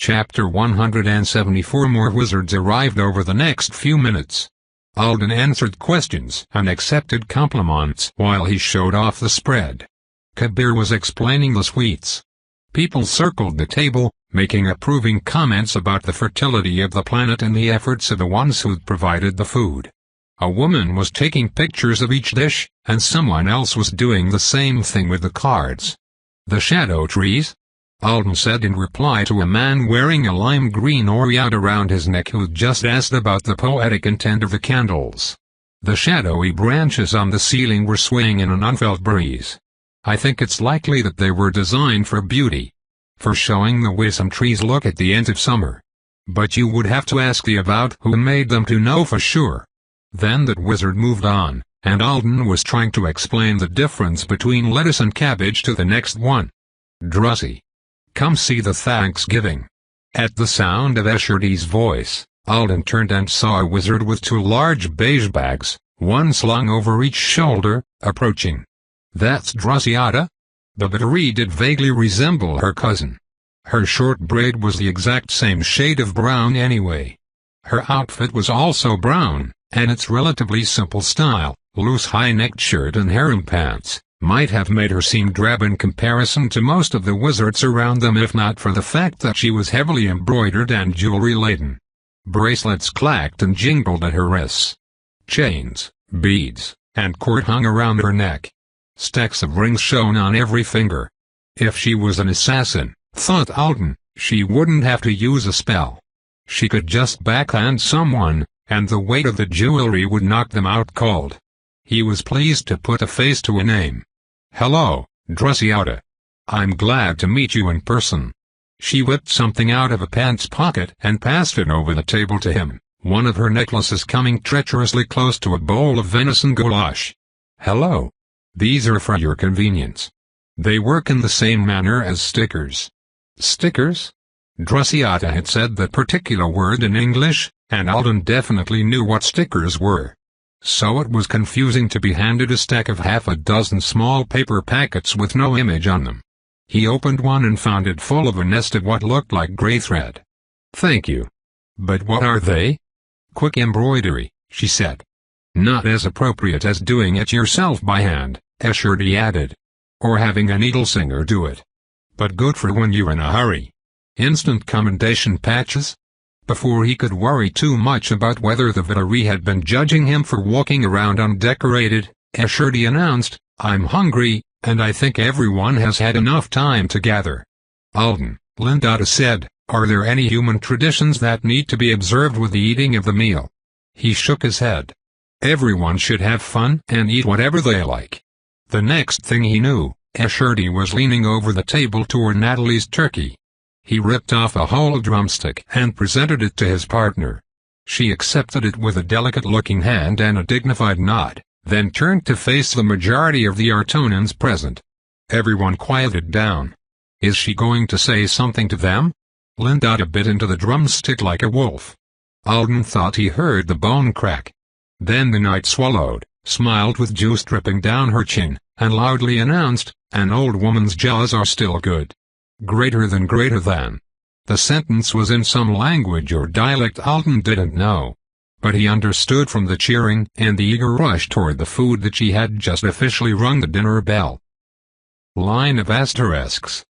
Chapter 174. More wizards arrived over the next few minutes. Alden answered questions and accepted compliments while he showed off the spread. Kabir was explaining the sweets. People circled the table, making approving comments about the fertility of the planet and the efforts of the ones who'd provided the food. A woman was taking pictures of each dish, and someone else was doing the same thing with the cards. "The shadow trees?" Alden said in reply to a man wearing a lime green aureate around his neck who'd just asked about the poetic intent of the candles. The shadowy branches on the ceiling were swaying in an unfelt breeze. "I think it's likely that they were designed for beauty. For showing the way some trees look at the end of summer. But you would have to ask the about who made them to know for sure." Then that wizard moved on, and Alden was trying to explain the difference between lettuce and cabbage to the next one. "Drusy. Come see the Thanksgiving." At the sound of Escherty's voice, Alden turned and saw a wizard with two large beige bags, one slung over each shoulder, approaching. "That's Drusiada?" The Battery did vaguely resemble her cousin. Her short braid was the exact same shade of brown anyway. Her outfit was also brown, and its relatively simple style, loose high-necked shirt and harem pants, might have made her seem drab in comparison to most of the wizards around them if not for the fact that she was heavily embroidered and jewelry-laden. Bracelets clacked and jingled at her wrists. Chains, beads, and cord hung around her neck. Stacks of rings shone on every finger. If she was an assassin, thought Alden, she wouldn't have to use a spell. She could just backhand someone, and the weight of the jewelry would knock them out cold. He was pleased to put a face to a name. "Hello, Drusiada. I'm glad to meet you in person." She whipped something out of a pants pocket and passed it over the table to him, one of her necklaces coming treacherously close to a bowl of venison goulash. "Hello. These are for your convenience. They work in the same manner as stickers." "Stickers?" Drusiada had said that particular word in English, and Alden definitely knew what stickers were. So it was confusing to be handed a stack of half a dozen small paper packets with no image on them. He opened one and found it full of a nest of what looked like gray thread. "Thank you. But what are they?" "Quick embroidery," she said. "Not as appropriate as doing it yourself by hand," Escherty added. "Or having a needle singer do it. But good for when you're in a hurry. Instant commendation patches?" Before he could worry too much about whether the Battery had been judging him for walking around undecorated, Escherty announced, "I'm hungry, and I think everyone has had enough time to gather." "Alden," Lindata said, "are there any human traditions that need to be observed with the eating of the meal?" He shook his head. Everyone should have fun and eat whatever they like. The next thing he knew, Escherty was leaning over the table toward Natalie's turkey. He ripped off a whole drumstick and presented it to his partner. She accepted it with a delicate-looking hand and a dignified nod, then turned to face the majority of the Artonans present. Everyone quieted down. Is she going to say something to them? Lindata bit into the drumstick like a wolf. Alden thought he heard the bone crack. Then the knight swallowed, smiled with juice dripping down her chin, and loudly announced, "An old woman's jaws are still good. Greater than greater than." The sentence was in some language or dialect Alden didn't know. But he understood from the cheering and the eager rush toward the food that she had just officially rung the dinner bell. Line of asterisks.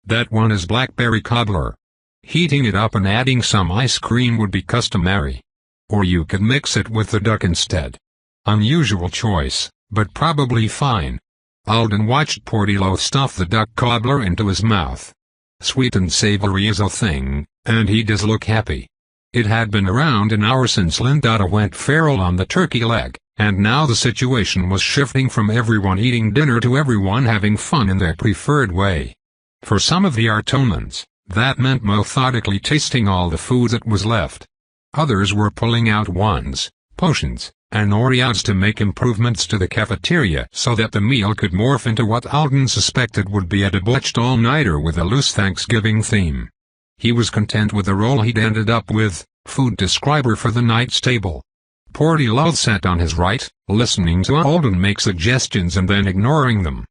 That one is blackberry cobbler. Heating it up and adding some ice cream would be customary. Or you could mix it with the duck instead. Unusual choice, but probably fine. Alden watched Portillo stuff the duck cobbler into his mouth. Sweet and savory is a thing, and he does look happy. It had been around an hour since Lindata went feral on the turkey leg, and now the situation was shifting from everyone eating dinner to everyone having fun in their preferred way. For some of the Artonans, that meant methodically tasting all the food that was left. Others were pulling out wands, potions, and aureates to make improvements to the cafeteria so that the meal could morph into what Alden suspected would be a debauched all-nighter with a loose Thanksgiving theme. He was content with the role he'd ended up with, food describer for the night's table. Portillo sat on his right, listening to Alden make suggestions and then ignoring them.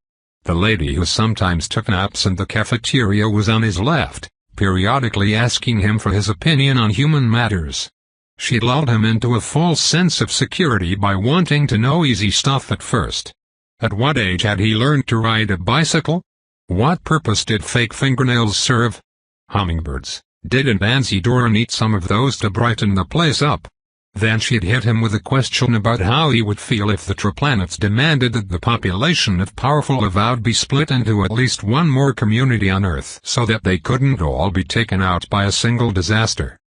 The lady who sometimes took naps in the cafeteria was on his left, periodically asking him for his opinion on human matters. She lulled him into a false sense of security by wanting to know easy stuff at first. At what age had he learned to ride a bicycle? What purpose did fake fingernails serve? Hummingbirds. Didn't Nancy Doran eat some of those to brighten the place up? Then she'd hit him with a question about how he would feel if the triplanets demanded that the population of powerful Avowed be split into at least one more community on Earth so that they couldn't all be taken out by a single disaster.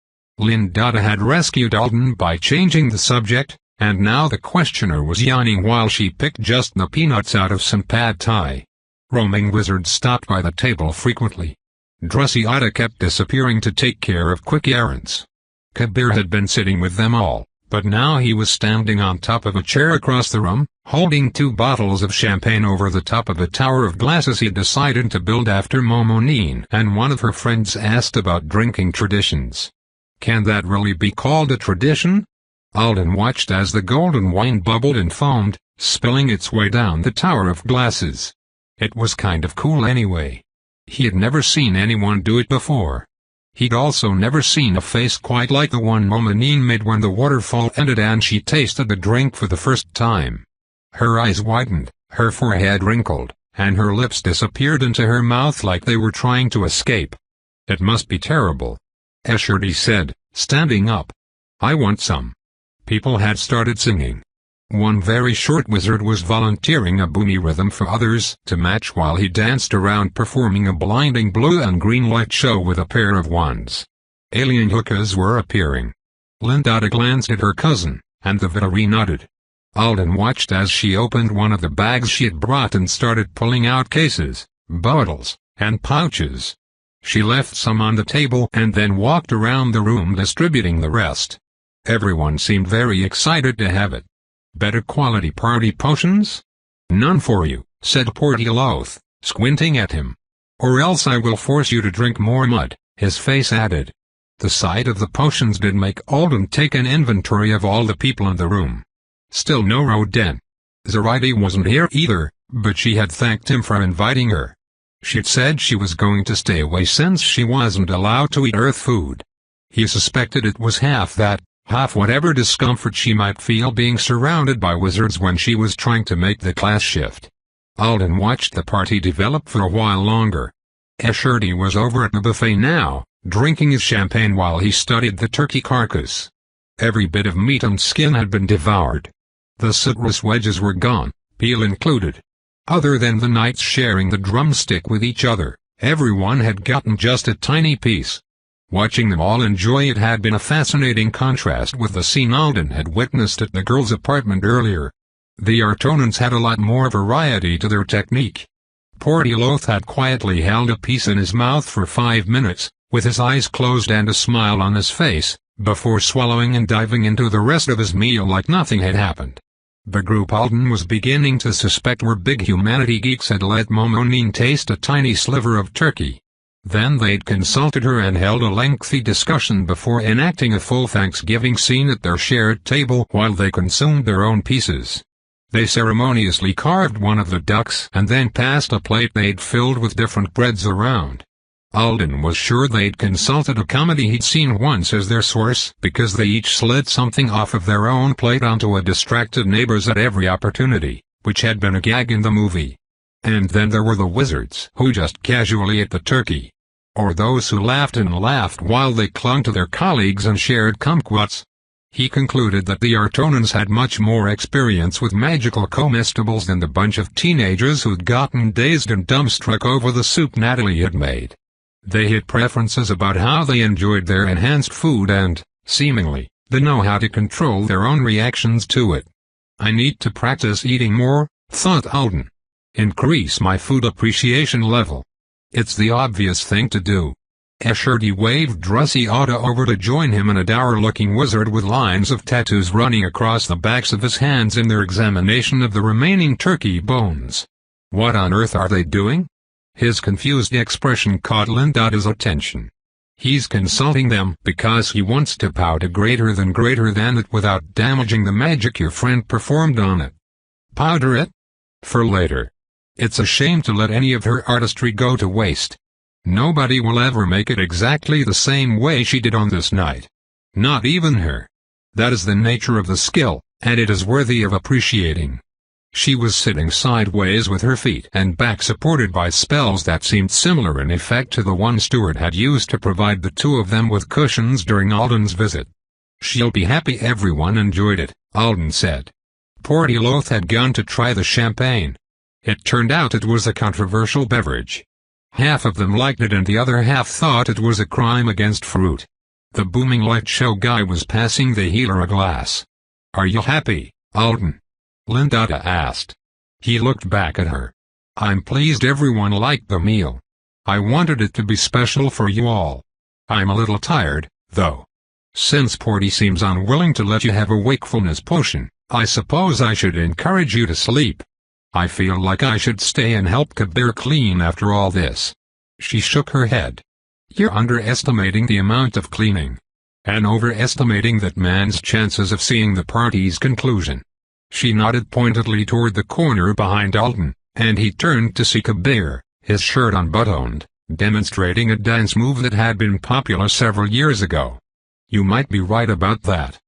Lindada had rescued Alden by changing the subject, and now the questioner was yawning while she picked just the peanuts out of some pad thai. Roaming wizards stopped by the table frequently. Drusiada kept disappearing to take care of quick errands. Kabir had been sitting with them all, but now he was standing on top of a chair across the room, holding 2 bottles of champagne over the top of a tower of glasses he decided to build after Momonine and one of her friends asked about drinking traditions. Can that really be called a tradition? Alden watched as the golden wine bubbled and foamed, spilling its way down the tower of glasses. It was kind of cool anyway. He had never seen anyone do it before. He'd also never seen a face quite like the one Momonine made when the waterfall ended and she tasted the drink for the first time. Her eyes widened, her forehead wrinkled, and her lips disappeared into her mouth like they were trying to escape. It must be terrible. Escherty said, standing up. I want some. People had started singing. One very short wizard was volunteering a boomy rhythm for others to match while he danced around performing a blinding blue and green light show with a pair of wands. Alien hookahs were appearing. Lindada glanced at her cousin, and the Vitari nodded. Alden watched as she opened one of the bags she had brought and started pulling out cases, bottles, and pouches. She left some on the table and then walked around the room distributing the rest. Everyone seemed very excited to have it. Better quality party potions? None for you, said Portiloth, squinting at him. Or else I will force you to drink more mud, his face added. The sight of the potions did make Alden take an inventory of all the people in the room. Still no Roden. Zoraide wasn't here either, but she had thanked him for inviting her. She'd said she was going to stay away since she wasn't allowed to eat Earth food. He suspected it was half that, half whatever discomfort she might feel being surrounded by wizards when she was trying to make the class shift. Alden watched the party develop for a while longer. Escherty was over at the buffet now, drinking his champagne while he studied the turkey carcass. Every bit of meat and skin had been devoured. The citrus wedges were gone, peel included. Other than the knights sharing the drumstick with each other, everyone had gotten just a tiny piece. Watching them all enjoy it had been a fascinating contrast with the scene Alden had witnessed at the girls' apartment earlier. The Artonans had a lot more variety to their technique. Portiloth had quietly held a piece in his mouth for 5 minutes, with his eyes closed and a smile on his face, before swallowing and diving into the rest of his meal like nothing had happened. The group Alden was beginning to suspect were big humanity geeks had let Momonine taste a tiny sliver of turkey. Then they'd consulted her and held a lengthy discussion before enacting a full Thanksgiving scene at their shared table while they consumed their own pieces. They ceremoniously carved one of the ducks and then passed a plate they'd filled with different breads around. Alden was sure they'd consulted a comedy he'd seen once as their source because they each slid something off of their own plate onto a distracted neighbor's at every opportunity, which had been a gag in the movie. And then there were the wizards who just casually ate the turkey. Or those who laughed and laughed while they clung to their colleagues and shared kumquats. He concluded that the Artonans had much more experience with magical comestibles than the bunch of teenagers who'd gotten dazed and dumbstruck over the soup Natalie had made. They had preferences about how they enjoyed their enhanced food and, seemingly, they know how to control their own reactions to it. I need to practice eating more, thought Alden. Increase my food appreciation level. It's the obvious thing to do. Escherty waved Drusiada over to join him and a dour-looking wizard with lines of tattoos running across the backs of his hands in their examination of the remaining turkey bones. What on earth are they doing? His confused expression caught Lindada's attention. He's consulting them because he wants to pout a greater than it without damaging the magic your friend performed on it. Powder it? For later. It's a shame to let any of her artistry go to waste. Nobody will ever make it exactly the same way she did on this night. Not even her. That is the nature of the skill, and it is worthy of appreciating. She was sitting sideways with her feet and back supported by spells that seemed similar in effect to the one Stuart had used to provide the two of them with cushions during Alden's visit. "She'll be happy everyone enjoyed it," Alden said. Portylothe had gone to try the champagne. It turned out it was a controversial beverage. Half of them liked it and the other half thought it was a crime against fruit. The booming light show guy was passing the healer a glass. "Are you happy, Alden?" Lindata asked. He looked back at her. "I'm pleased everyone liked the meal. I wanted it to be special for you all. I'm a little tired, though. Since Porty seems unwilling to let you have a wakefulness potion, I suppose I should encourage you to sleep. I feel like I should stay and help Kabir clean after all this." She shook her head. "You're underestimating the amount of cleaning. And overestimating that man's chances of seeing the party's conclusion." She nodded pointedly toward the corner behind Alden, and he turned to see Kabir, his shirt unbuttoned, demonstrating a dance move that had been popular several years ago. "You might be right about that.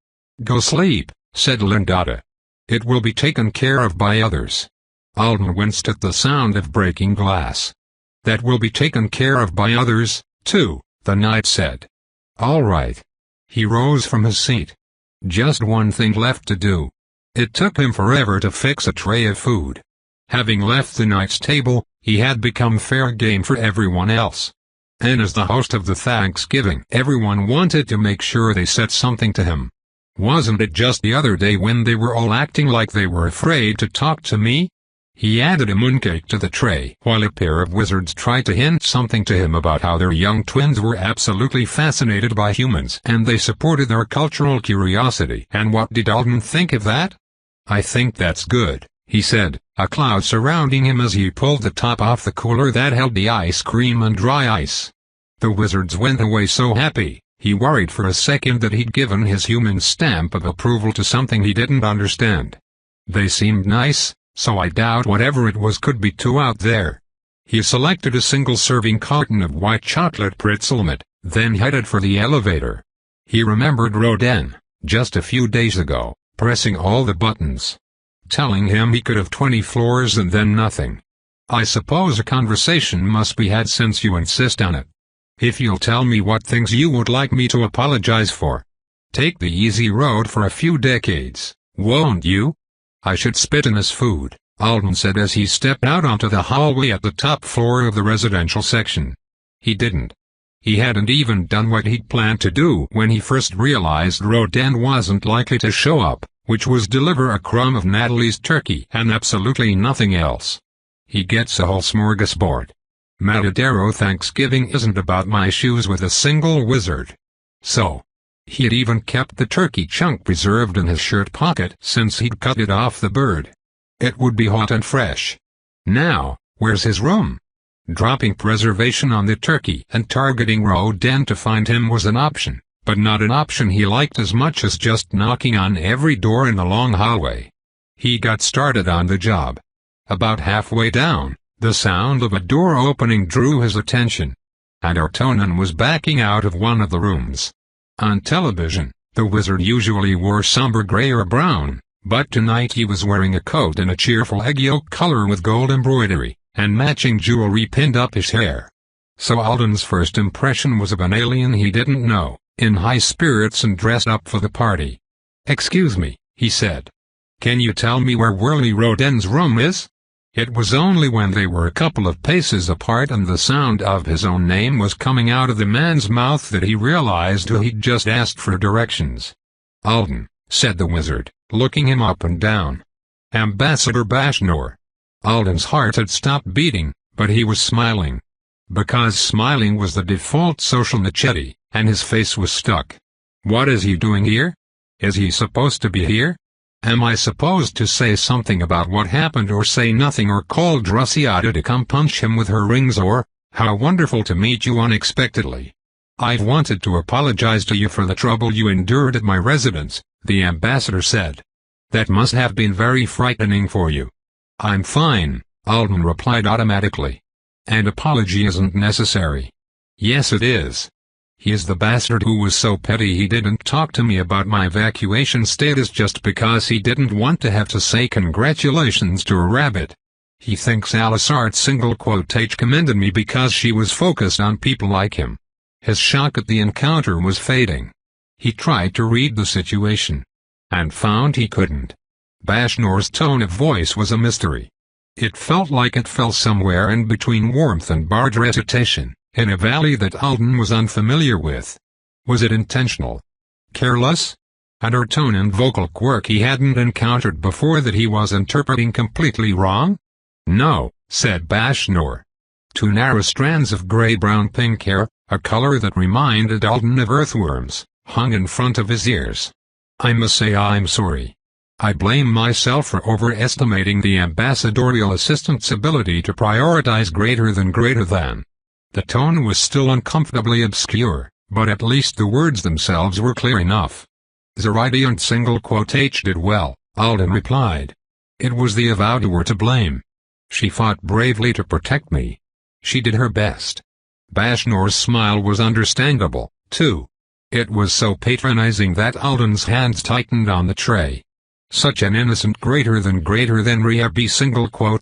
Go sleep," said Lindata. "It will be taken care of by others." Alden winced at the sound of breaking glass. "That will be taken care of by others, too," the knight said. "All right." He rose from his seat. Just one thing left to do. It took him forever to fix a tray of food. Having left the knight's table, he had become fair game for everyone else. And as the host of the Thanksgiving, everyone wanted to make sure they said something to him. "Wasn't it just the other day when they were all acting like they were afraid to talk to me?" He added a mooncake to the tray while a pair of wizards tried to hint something to him about how their young twins were absolutely fascinated by humans and they supported their cultural curiosity. And what did Alden think of that? "I think that's good," he said, a cloud surrounding him as he pulled the top off the cooler that held the ice cream and dry ice. The wizards went away so happy, he worried for a second that he'd given his human stamp of approval to something he didn't understand. They seemed nice, so I doubt whatever it was could be too out there. He selected a single-serving carton of white chocolate pretzelmit, then headed for the elevator. He remembered Rodin, just a few days ago, pressing all the buttons, telling him he could have 20 floors and then nothing. "I suppose a conversation must be had since you insist on it. If you'll tell me what things you would like me to apologize for. Take the easy road for a few decades, won't you?" "I should spit in his food," Alden said as he stepped out onto the hallway at the top floor of the residential section. He didn't. He hadn't even done what he'd planned to do when he first realized Rodin wasn't likely to show up, which was deliver a crumb of Natalie's turkey and absolutely nothing else. He gets a whole smorgasbord. Matadero Thanksgiving isn't about my shoes with a single wizard. So, he had even kept the turkey chunk preserved in his shirt pocket since he'd cut it off the bird. It would be hot and fresh. Now, where's his room? Dropping preservation on the turkey and targeting Rodin to find him was an option, but not an option he liked as much as just knocking on every door in the long hallway. He got started on the job. About halfway down, the sound of a door opening drew his attention. And Artonin was backing out of one of the rooms. On television, the wizard usually wore somber gray or brown, but tonight he was wearing a coat in a cheerful egg yolk color with gold embroidery, and matching jewelry pinned up his hair. So Alden's first impression was of an alien he didn't know, in high spirits and dressed up for the party. "Excuse me," he said. "Can you tell me where Whirly Rodin's room is?" It was only when they were a couple of paces apart and the sound of his own name was coming out of the man's mouth that he realized who he'd just asked for directions. "Alden," said the wizard, looking him up and down. "Ambassador Bashnor." Alden's heart had stopped beating, but he was smiling. Because smiling was the default social machete, and his face was stuck. "What is he doing here? Is he supposed to be here? Am I supposed to say something about what happened or say nothing or call Drusiada to come punch him with her rings or, how wonderful to meet you unexpectedly? I've wanted to apologize to you for the trouble you endured at my residence," the ambassador said. "That must have been very frightening for you." "I'm fine," Alden replied automatically. And apology isn't necessary. Yes it is. He is the bastard who was so petty he didn't talk to me about my evacuation status just because he didn't want to have to say congratulations to a rabbit. He thinks Alice Art commended me because she was focused on people like him. His shock at the encounter was fading. He tried to read the situation. And found he couldn't. Bashnor's tone of voice was a mystery. It felt like it fell somewhere in between warmth and bored recitation, in a valley that Alden was unfamiliar with. Was it intentional? Careless? And her tone and vocal quirk he hadn't encountered before that he was interpreting completely wrong? No, said Bashnor. Two narrow strands of gray-brown pink hair, a color that reminded Alden of earthworms, hung in front of his ears. I must say I'm sorry. I blame myself for overestimating the ambassadorial assistant's ability to prioritize greater than. The tone was still uncomfortably obscure, but at least the words themselves were clear enough. Zoraida and H did well, Alden replied. It was the avowed who were to blame. She fought bravely to protect me. She did her best. Bashnor's smile was understandable, too. It was so patronizing that Alden's hands tightened on the tray. Such an innocent greater than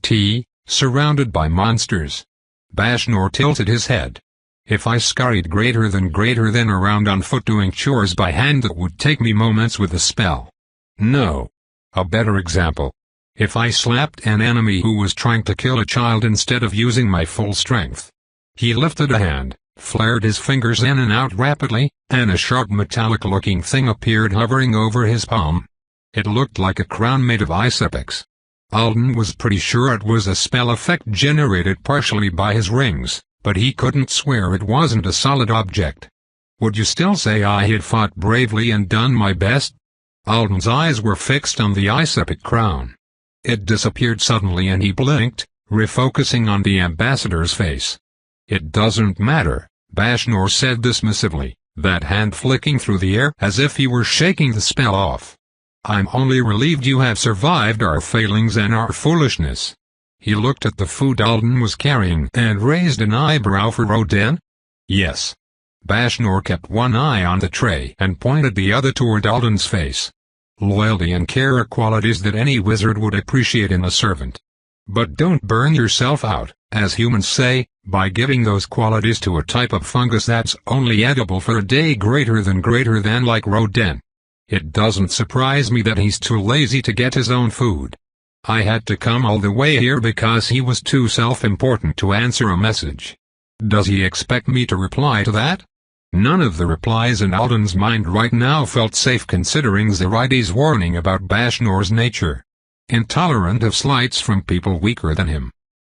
T, surrounded by monsters. Bashnor tilted his head. If I scurried greater than around on foot doing chores by hand, that would take me moments with a spell. No. A better example. If I slapped an enemy who was trying to kill a child instead of using my full strength. He lifted a hand, flared his fingers in and out rapidly, and a sharp metallic-looking thing appeared hovering over his palm. It looked like a crown made of ice apex. Alden was pretty sure it was a spell effect generated partially by his rings, but he couldn't swear it wasn't a solid object. Would you still say I had fought bravely and done my best? Alden's eyes were fixed on the ice epic crown. It disappeared suddenly and he blinked, refocusing on the ambassador's face. It doesn't matter, Bashnor said dismissively, that hand flicking through the air as if he were shaking the spell off. I'm only relieved you have survived our failings and our foolishness. He looked at the food Alden was carrying and raised an eyebrow for Rodin. Yes. Bashnor kept one eye on the tray and pointed the other toward Alden's face. Loyalty and care are qualities that any wizard would appreciate in a servant. But don't burn yourself out, as humans say, by giving those qualities to a type of fungus that's only edible for a day greater than like Rodin. It doesn't surprise me that he's too lazy to get his own food. I had to come all the way here because he was too self-important to answer a message. Does he expect me to reply to that? None of the replies in Alden's mind right now felt safe considering Zoraida's warning about Bashnor's nature. Intolerant of slights from people weaker than him.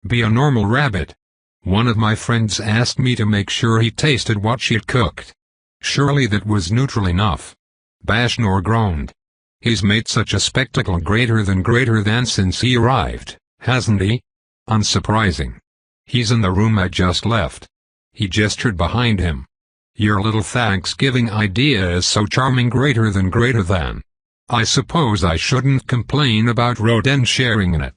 Be a normal rabbit. One of my friends asked me to make sure he tasted what she'd cooked. Surely that was neutral enough. Bashnor groaned. He's made such a spectacle greater than since he arrived, hasn't he? Unsurprising. He's in the room I just left. He gestured behind him. Your little Thanksgiving idea is so charming greater than. I suppose I shouldn't complain about Rodin sharing in it.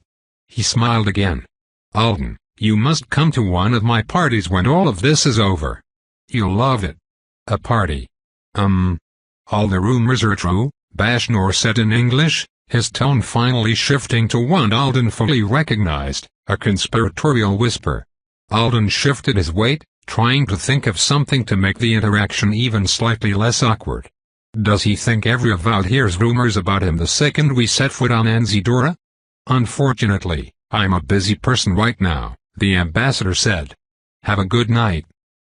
He smiled again. Alden, you must come to one of my parties when all of this is over. You'll love it. A party. All the rumors are true, Bashnor said in English, his tone finally shifting to one Alden fully recognized, a conspiratorial whisper. Alden shifted his weight, trying to think of something to make the interaction even slightly less awkward. Does he think every avowed hears rumors about him the second we set foot on Anzidora? Unfortunately, I'm a busy person right now, the ambassador said. Have a good night.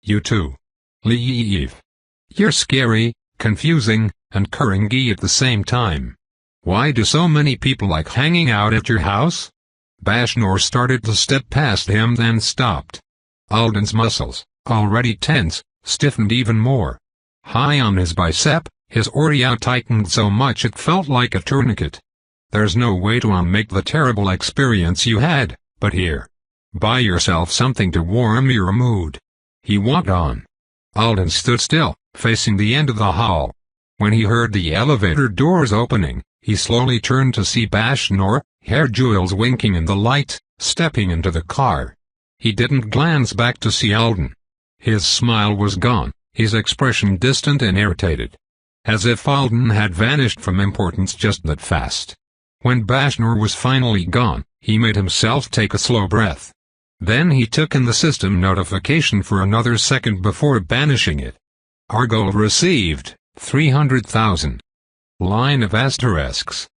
You too. Leave. You're scary, confusing, and Kuringi at the same time. Why do so many people like hanging out at your house? Bashnor started to step past him then stopped. Alden's muscles, already tense, stiffened even more. High on his bicep, his oriau tightened so much it felt like a tourniquet. There's no way to unmake the terrible experience you had, but here. Buy yourself something to warm your mood. He walked on. Alden stood still, facing the end of the hall. When he heard the elevator doors opening, he slowly turned to see Bashnor, hair jewels winking in the light, stepping into the car. He didn't glance back to see Alden. His smile was gone, his expression distant and irritated. As if Alden had vanished from importance just that fast. When Bashnor was finally gone, he made himself take a slow breath. Then he took in the system notification for another second before banishing it. Argol received, 300,000. Line of asterisks.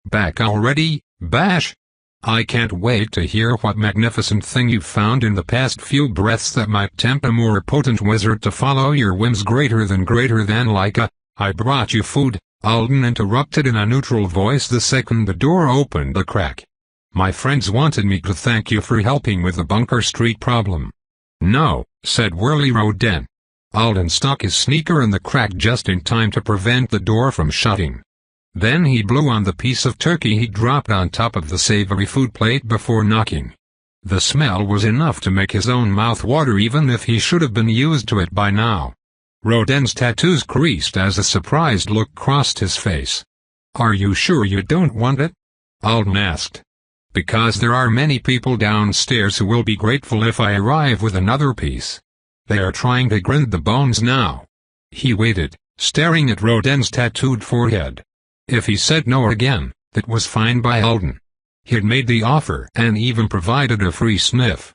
Back already, Bash? I can't wait to hear what magnificent thing you've found in the past few breaths that might tempt a more potent wizard to follow your whims greater than Sleyca. I brought you food, Alden interrupted in a neutral voice the second the door opened a crack. My friends wanted me to thank you for helping with the Bunker Street problem. No, said Whirly Roden. Alden stuck his sneaker in the crack just in time to prevent the door from shutting. Then he blew on the piece of turkey he dropped on top of the savory food plate before knocking. The smell was enough to make his own mouth water even if he should have been used to it by now. Roden's tattoos creased as a surprised look crossed his face. Are you sure you don't want it? Alden asked. Because there are many people downstairs who will be grateful if I arrive with another piece. They are trying to grind the bones now. He waited, staring at Roden's tattooed forehead. If he said no again, that was fine by Alden. He'd made the offer and even provided a free sniff.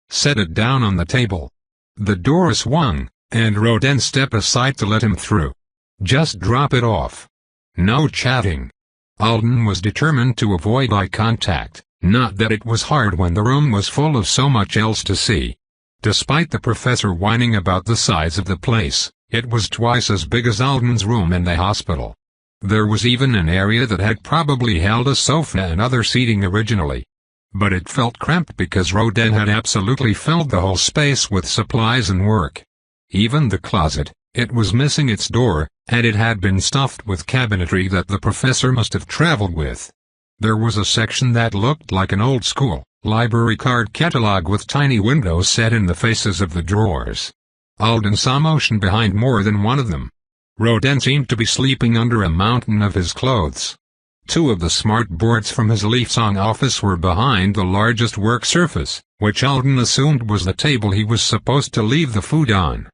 Set it down on the table. The door swung, and Roden stepped aside to let him through. Just drop it off. No chatting. Alden was determined to avoid eye contact, not that it was hard when the room was full of so much else to see. Despite the professor whining about the size of the place, it was twice as big as Alden's room in the hospital. There was even an area that had probably held a sofa and other seating originally. But it felt cramped because Roden had absolutely filled the whole space with supplies and work. Even the closet, it was missing its door, and it had been stuffed with cabinetry that the professor must have traveled with. There was a section that looked like an old-school library card catalog with tiny windows set in the faces of the drawers. Alden saw motion behind more than one of them. Roden seemed to be sleeping under a mountain of his clothes. Two of the smart boards from his Leafsong office were behind the largest work surface, which Alden assumed was the table he was supposed to leave the food on.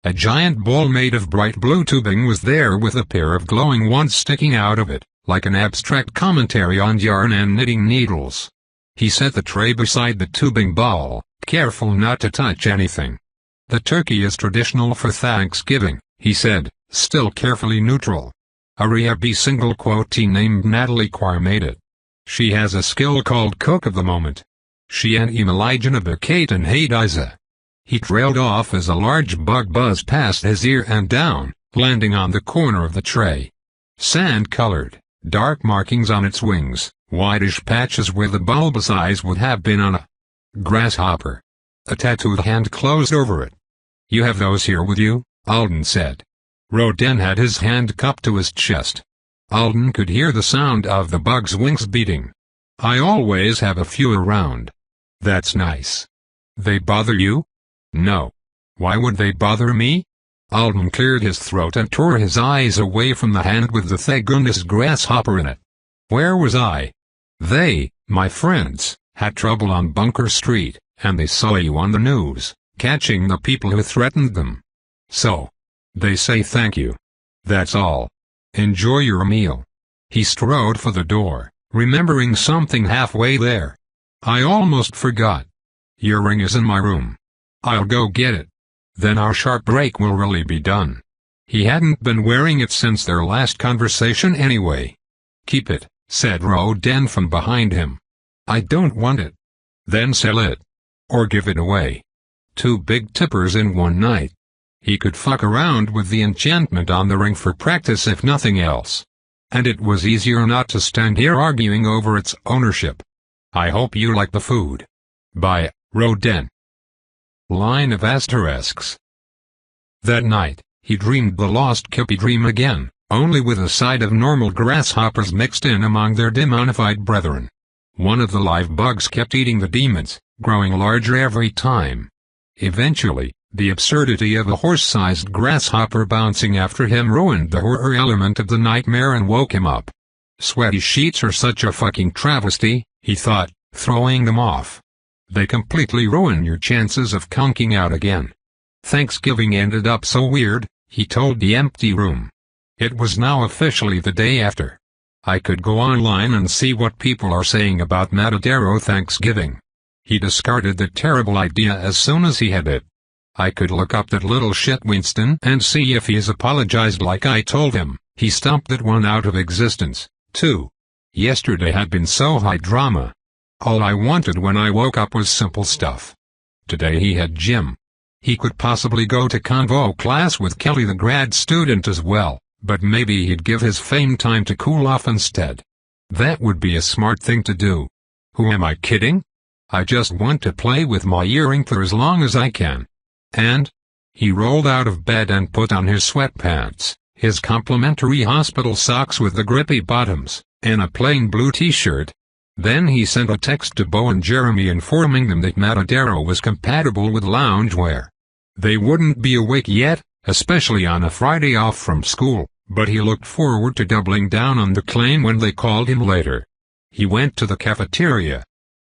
A giant bowl made of bright blue tubing was there with a pair of glowing ones sticking out of it, like an abstract commentary on yarn and knitting needles. He set the tray beside the tubing bowl, careful not to touch anything. The turkey is traditional for Thanksgiving, he said, still carefully neutral. A Rehab single quotee named Natalie Quar made it. She has a skill called Cook of the Moment. She and Elijah Kate and Hadiza. He trailed off as a large bug buzzed past his ear and down, landing on the corner of the tray. Sand-colored, dark markings on its wings, whitish patches where the bulbous eyes would have been on a grasshopper. A tattooed hand closed over it. You have those here with you? Alden said. Roden had his hand cupped to his chest. Alden could hear the sound of the bug's wings beating. I always have a few around. That's nice. They bother you? No. Why would they bother me? Alden cleared his throat and tore his eyes away from the hand with the Thagunus grasshopper in it. Where was I? They, my friends, had trouble on Bunker Street, and they saw you on the news, catching the people who threatened them. So, they say thank you. That's all. Enjoy your meal. He strode for the door, remembering something halfway there. I almost forgot. Your ring is in my room. I'll go get it. Then our sharp break will really be done. He hadn't been wearing it since their last conversation anyway. Keep it, said Roden from behind him. I don't want it. Then sell it. Or give it away. 2 big tippers in one night. He could fuck around with the enchantment on the ring for practice if nothing else. And it was easier not to stand here arguing over its ownership. I hope you like the food. By Roden. Line of asterisks. That night, he dreamed the lost Kippy dream again, only with a side of normal grasshoppers mixed in among their demonified brethren. One of the live bugs kept eating the demons, growing larger every time. Eventually, the absurdity of a horse-sized grasshopper bouncing after him ruined the horror element of the nightmare and woke him up. Sweaty sheets are such a fucking travesty, he thought, throwing them off. They completely ruin your chances of conking out again. Thanksgiving ended up so weird, he told the empty room. It was now officially the day after. I could go online and see what people are saying about Matadero Thanksgiving. He discarded the terrible idea as soon as he had it. I could look up that little shit Winston and see if he has apologized like I told him. He stomped that one out of existence, too. Yesterday had been so high drama. All I wanted when I woke up was simple stuff. Today he had gym. He could possibly go to convo class with Kelly the grad student as well, but maybe he'd give his fame time to cool off instead. That would be a smart thing to do. Who am I kidding? I just want to play with my earring for as long as I can. And? He rolled out of bed and put on his sweatpants, his complimentary hospital socks with the grippy bottoms, and a plain blue t-shirt. Then he sent a text to Bo and Jeremy informing them that Matadero was compatible with loungewear. They wouldn't be awake yet, especially on a Friday off from school, but he looked forward to doubling down on the claim when they called him later. He went to the cafeteria.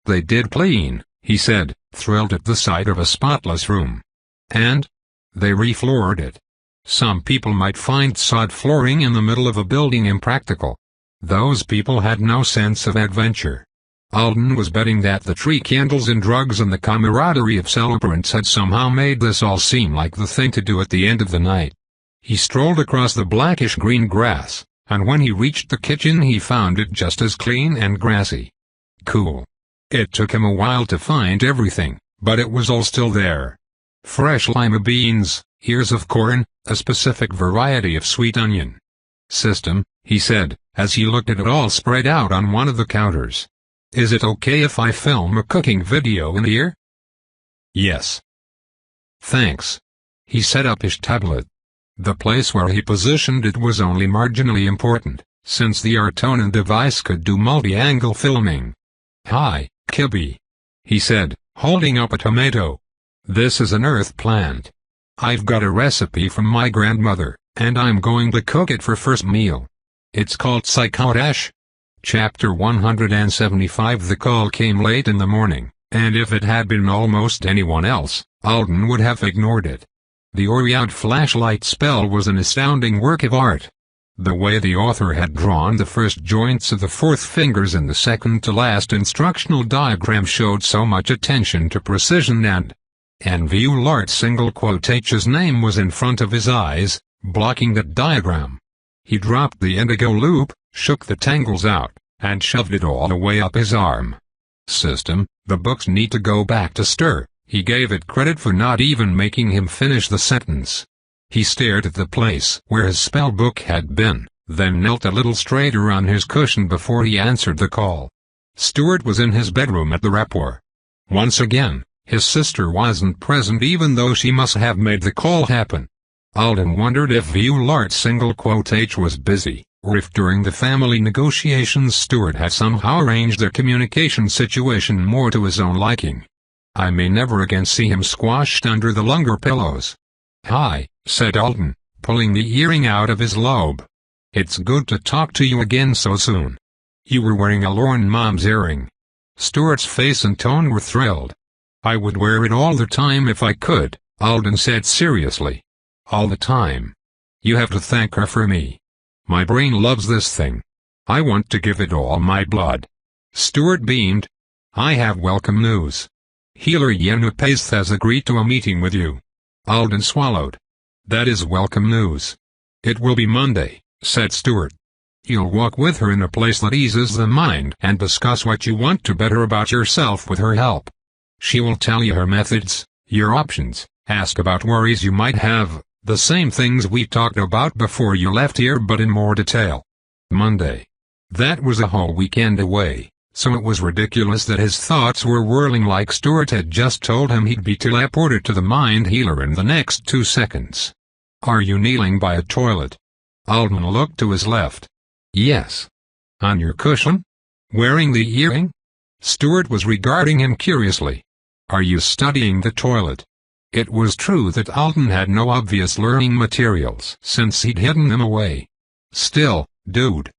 They did clean, he said, thrilled at the sight of a spotless room. And? They refloored it. Some people might find sod flooring in the middle of a building impractical. Those people had no sense of adventure. Alden was betting that the tree candles and drugs and the camaraderie of celebrants had somehow made this all seem like the thing to do at the end of the night. He strolled across the blackish-green grass, and when he reached the kitchen he found it just as clean and grassy. Cool. It took him a while to find everything, but it was all still there. Fresh lima beans, ears of corn, a specific variety of sweet onion. System, he said, as he looked at it all spread out on one of the counters. Is it okay if I film a cooking video in here? Yes. Thanks. He set up his tablet. The place where he positioned it was only marginally important, since the Artonan device could do multi-angle filming. Hi, Kibby. He said, holding up a tomato. This is an earth plant. I've got a recipe from my grandmother, and I'm going to cook it for first meal. It's called Sleyca. Chapter 175. The call came late in the morning, and if it had been almost anyone else, Alden would have ignored it. The Oriad flashlight spell was an astounding work of art. The way the author had drawn the first joints of the fourth fingers in the second-to-last instructional diagram showed so much attention to precision and Viewlart single quote H's name was in front of his eyes, blocking that diagram. He dropped the indigo loop, shook the tangles out, and shoved it all the way up his arm. System, the books need to go back to stir. He gave it credit for not even making him finish the sentence. He stared at the place where his spell book had been, then knelt a little straighter on his cushion before he answered the call. Stuart was in his bedroom at the rapport. Once again, his sister wasn't present even though she must have made the call happen. Alden wondered if Viewlart single quote H was busy, or if during the family negotiations Stuart had somehow arranged their communication situation more to his own liking. I may never again see him squashed under the Lunger pillows. Hi, said Alden, pulling the earring out of his lobe. It's good to talk to you again so soon. You were wearing a Lorne mom's earring. Stuart's face and tone were thrilled. I would wear it all the time if I could, Alden said seriously. All the time. You have to thank her for me. My brain loves this thing. I want to give it all my blood. Stuart beamed. I have welcome news. Healer Yenna Pace has agreed to a meeting with you. Alden swallowed. That is welcome news. It will be Monday, said Stuart. You'll walk with her in a place that eases the mind and discuss what you want to better about yourself with her help. She will tell you her methods, your options, ask about worries you might have, the same things we talked about before you left here but in more detail. Monday. That was a whole weekend away, so it was ridiculous that his thoughts were whirling like Stuart had just told him he'd be teleported to the mind healer in the next 2 seconds. Are you kneeling by a toilet? Alden looked to his left. Yes. On your cushion? Wearing the earring? Stuart was regarding him curiously. Are you studying the toilet? It was true that Alden had no obvious learning materials since he'd hidden them away. Still, dude.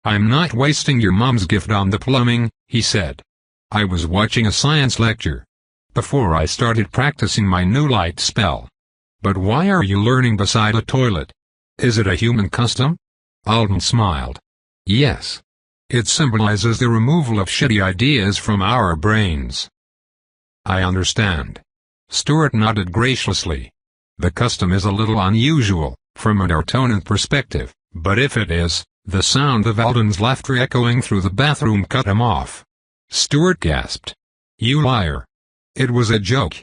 I'm not wasting your mom's gift on the plumbing, he said. I was watching a science lecture, before I started practicing my new light spell. But why are you learning beside a toilet? Is it a human custom? Alden smiled. Yes. It symbolizes the removal of shitty ideas from our brains. I understand. Stuart nodded graciously. The custom is a little unusual, from a Dartonian perspective, but if it is, the sound of Alden's laughter echoing through the bathroom cut him off. Stuart gasped. You liar. It was a joke.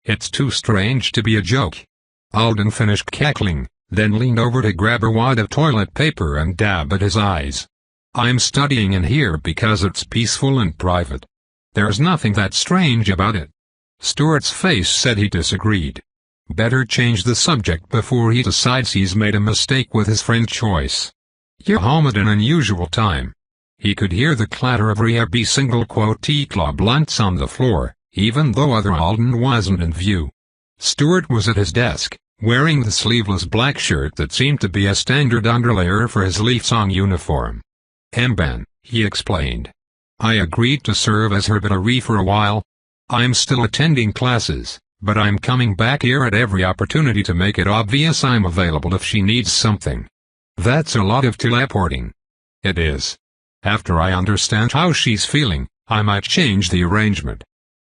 It's too strange to be a joke. Alden finished cackling, then leaned over to grab a wad of toilet paper and dab at his eyes. I'm studying in here because it's peaceful and private. There's nothing that strange about it. Stuart's face said he disagreed. Better change the subject before he decides he's made a mistake with his friend choice. You're home at an unusual time. He could hear the clatter of every single quote-club blunts on the floor, even though other Alden wasn't in view. Stuart was at his desk, wearing the sleeveless black shirt that seemed to be a standard underlayer for his Leaf Song uniform. Mban, he explained. I agreed to serve as her battery for a while. I'm still attending classes, but I'm coming back here at every opportunity to make it obvious I'm available if she needs something. That's a lot of teleporting. It is. After I understand how she's feeling, I might change the arrangement.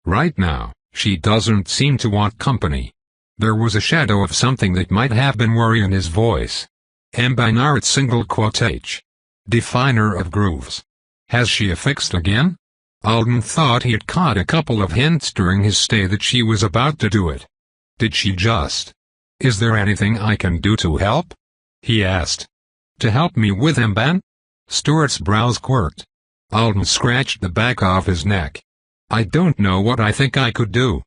Right now, she doesn't seem to want company. There was a shadow of something that might have been worry in his voice. Mban single quote H. Definer of grooves. Has she affixed again? Alden thought he had caught a couple of hints during his stay that she was about to do it. Did she just? Is there anything I can do to help? He asked. To help me with Mban? Stuart's brows quirked. Alden scratched the back of his neck. I don't know what I think I could do.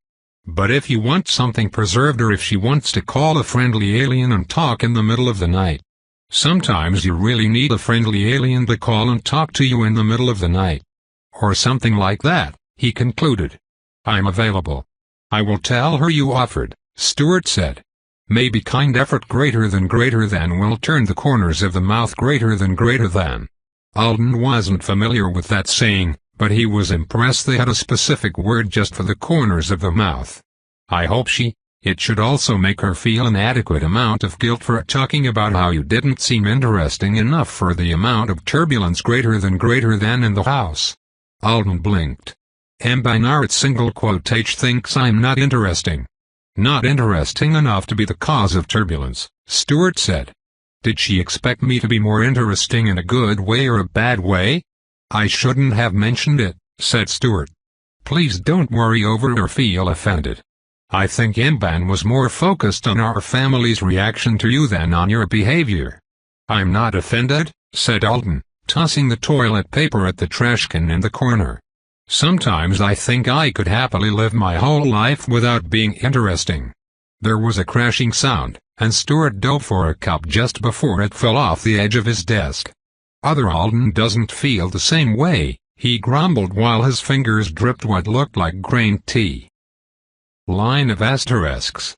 But if you want something preserved or if she wants to call a friendly alien and talk in the middle of the night. Sometimes you really need a friendly alien to call and talk to you in the middle of the night. Or something like that, he concluded. I'm available. I will tell her you offered, Stuart said. Maybe kind effort greater than will turn the corners of the mouth greater than. Alden wasn't familiar with that saying, but he was impressed they had a specific word just for the corners of the mouth. I hope it should also make her feel an adequate amount of guilt for talking about how you didn't seem interesting enough for the amount of turbulence greater than in the house. Alden blinked. Mban single quote H thinks I'm not interesting. Not interesting enough to be the cause of turbulence, Stuart said. Did she expect me to be more interesting in a good way or a bad way? I shouldn't have mentioned it, said Stuart. Please don't worry over it or feel offended. I think Mban was more focused on our family's reaction to you than on your behavior. I'm not offended, said Alden, tossing the toilet paper at the trash can in the corner. Sometimes I think I could happily live my whole life without being interesting. There was a crashing sound, and Stuart dove for a cup just before it fell off the edge of his desk. Other Alden doesn't feel the same way, he grumbled while his fingers dripped what looked like grain tea. Line of asterisks.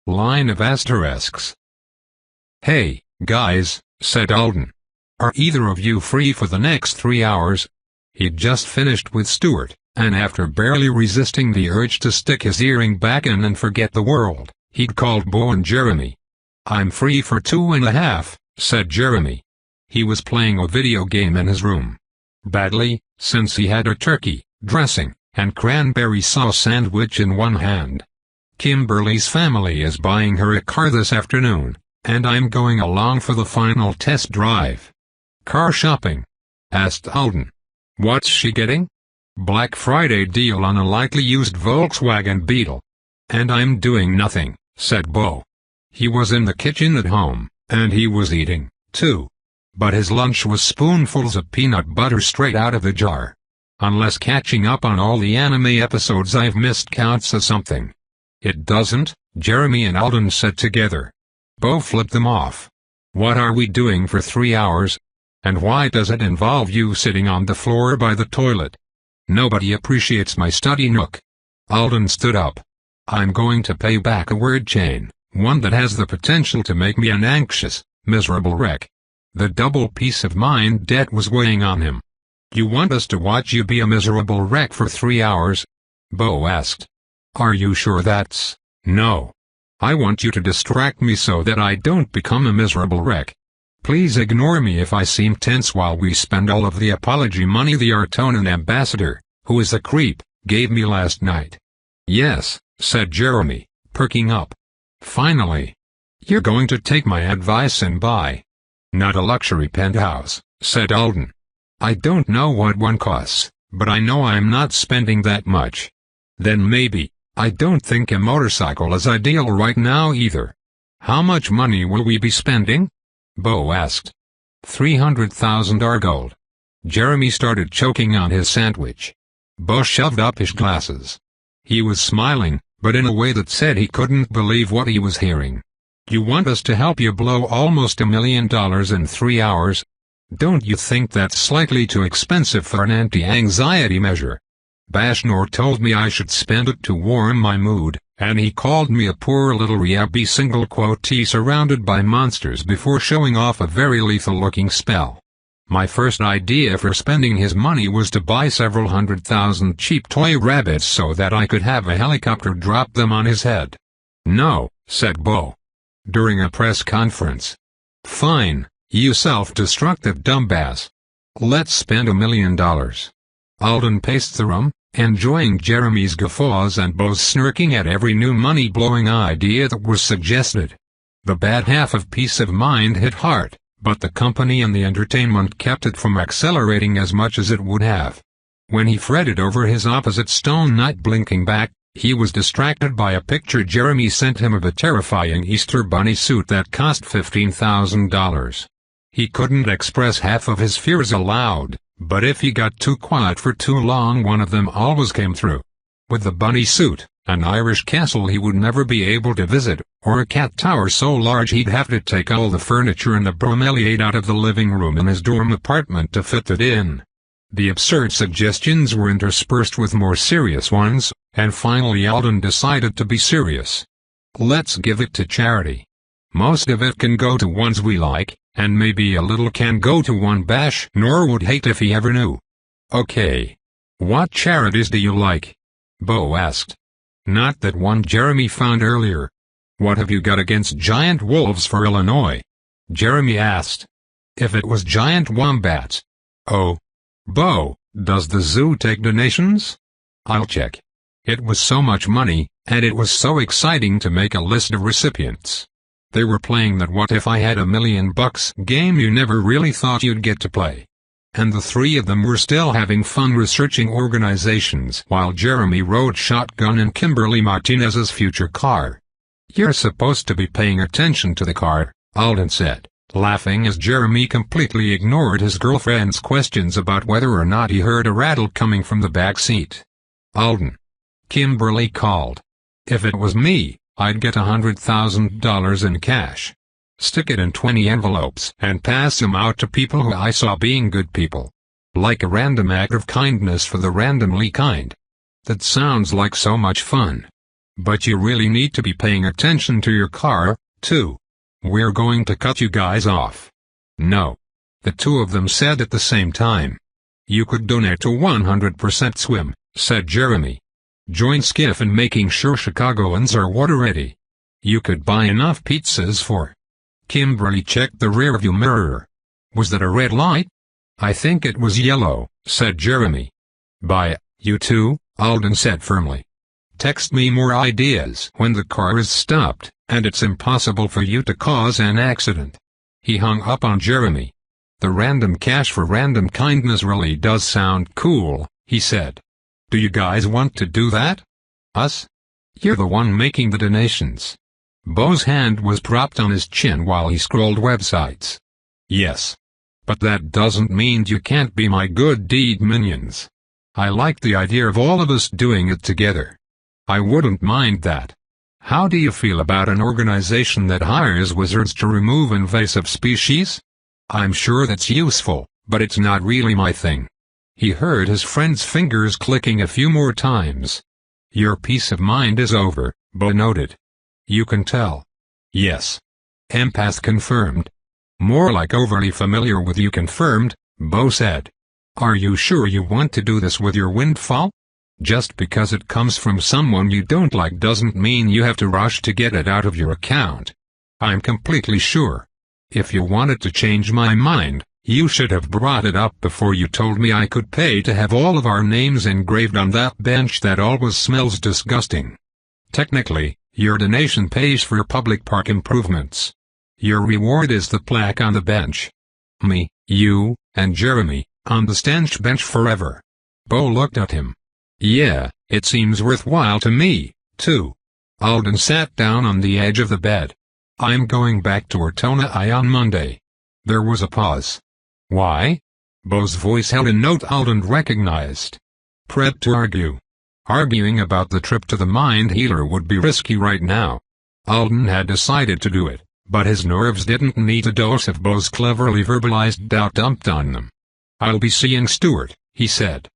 Line of asterisks. Hey, guys, said Alden. Are either of you free for the next 3 hours? He'd just finished with Stuart, and after barely resisting the urge to stick his earring back in and forget the world, he'd called Bo and Jeremy. I'm free for 2.5, said Jeremy. He was playing a video game in his room. Badly, since he had a turkey, dressing, and cranberry sauce sandwich in one hand. Kimberly's family is buying her a car this afternoon, and I'm going along for the final test drive. Car shopping? Asked Alden. What's she getting? Black Friday deal on a likely used Volkswagen Beetle. And I'm doing nothing, said Bo. He was in the kitchen at home, and he was eating, too. But his lunch was spoonfuls of peanut butter straight out of the jar. Unless catching up on all the anime episodes I've missed counts as something. It doesn't, Jeremy and Alden said together. Bo flipped them off. What are we doing for 3 hours? And why does it involve you sitting on the floor by the toilet? Nobody appreciates my study nook. Alden stood up. I'm going to pay back a word chain, one that has the potential to make me an anxious, miserable wreck. The double peace of mind debt was weighing on him. You want us to watch you be a miserable wreck for 3 hours? Bo asked. Are you sure that's... No. I want you to distract me so that I don't become a miserable wreck. Please ignore me if I seem tense while we spend all of the apology money the Artonan ambassador, who is a creep, gave me last night. Yes, said Jeremy, perking up. Finally. You're going to take my advice and buy. Not a luxury penthouse, said Alden. I don't know what one costs, but I know I'm not spending that much. Then maybe. I don't think a motorcycle is ideal right now either. How much money will we be spending? Bo asked. 300,000 Argold. Jeremy started choking on his sandwich. Bo shoved up his glasses. He was smiling, but in a way that said he couldn't believe what he was hearing. You want us to help you blow almost $1 million in 3 hours? Don't you think that's slightly too expensive for an anti-anxiety measure? Bashnor told me I should spend it to warm my mood, and he called me a poor little Riabi single quotee surrounded by monsters before showing off a very lethal-looking spell. My first idea for spending his money was to buy several 100,000 cheap toy rabbits so that I could have a helicopter drop them on his head. No, said Bo. During a press conference. Fine, you self-destructive dumbass. Let's spend $1 million. Alden paced the room, enjoying Jeremy's guffaws and Bo's smirking at every new money-blowing idea that was suggested. The bad half of peace of mind hit hard, but the company and the entertainment kept it from accelerating as much as it would have. When he fretted over his opposite stone knight blinking back, he was distracted by a picture Jeremy sent him of a terrifying Easter bunny suit that cost $15,000. He couldn't express half of his fears aloud, but if he got too quiet for too long one of them always came through. With the bunny suit, an Irish castle he would never be able to visit, or a cat tower so large he'd have to take all the furniture and the bromeliad out of the living room in his dorm apartment to fit it in. The absurd suggestions were interspersed with more serious ones, and finally Alden decided to be serious. Let's give it to charity. Most of it can go to ones we like, and maybe a little can go to one Bashnor would hate if he ever knew. Okay. What charities do you like? Bo asked. Not that one Jeremy found earlier. What have you got against giant wolves for Illinois? Jeremy asked. If it was giant wombats. Oh. Bo, does the zoo take donations? I'll check. It was so much money, and it was so exciting to make a list of recipients. They were playing that what if I had $1 million game you never really thought you'd get to play. And the three of them were still having fun researching organizations while Jeremy rode shotgun in Kimberly Martinez's future car. You're supposed to be paying attention to the car, Alden said, laughing as Jeremy completely ignored his girlfriend's questions about whether or not he heard a rattle coming from the back seat. Alden. Kimberly called. If it was me, I'd get $100,000 in cash. Stick it in 20 envelopes and pass them out to people who I saw being good people. Like a random act of kindness for the randomly kind. That sounds like so much fun. But you really need to be paying attention to your car, too. We're going to cut you guys off. No. The two of them said at the same time. You could donate to 100% Swim, said Jeremy. Join Skiff in making sure Chicagoans are water ready. You could buy enough pizzas for... Kimberly checked the rearview mirror. Was that a red light? I think it was yellow, said Jeremy. Buy, you too, Alden said firmly. Text me more ideas when the car is stopped, and it's impossible for you to cause an accident. He hung up on Jeremy. The random cash for random kindness really does sound cool, he said. Do you guys want to do that? Us? You're the one making the donations. Bo's hand was propped on his chin while he scrolled websites. Yes. But that doesn't mean you can't be my good deed minions. I like the idea of all of us doing it together. I wouldn't mind that. How do you feel about an organization that hires wizards to remove invasive species? I'm sure that's useful, but it's not really my thing. He heard his friend's fingers clicking a few more times. Your peace of mind is over, Bo noted. You can tell. Yes. Empath confirmed. More like overly familiar with you confirmed, Bo said. Are you sure you want to do this with your windfall? Just because it comes from someone you don't like doesn't mean you have to rush to get it out of your account. I'm completely sure. If you wanted to change my mind, you should have brought it up before you told me I could pay to have all of our names engraved on that bench that always smells disgusting. Technically, your donation pays for public park improvements. Your reward is the plaque on the bench. Me, you, and Jeremy, on the stench bench forever. Bo looked at him. Yeah, it seems worthwhile to me, too. Alden sat down on the edge of the bed. I'm going back to Ortona on Monday. There was a pause. Why? Bo's voice held a note Alden recognized. Prep to argue. Arguing about the trip to the mind healer would be risky right now. Alden had decided to do it, but his nerves didn't need a dose of Bo's cleverly verbalized doubt dumped on them. I'll be seeing Stuart, he said.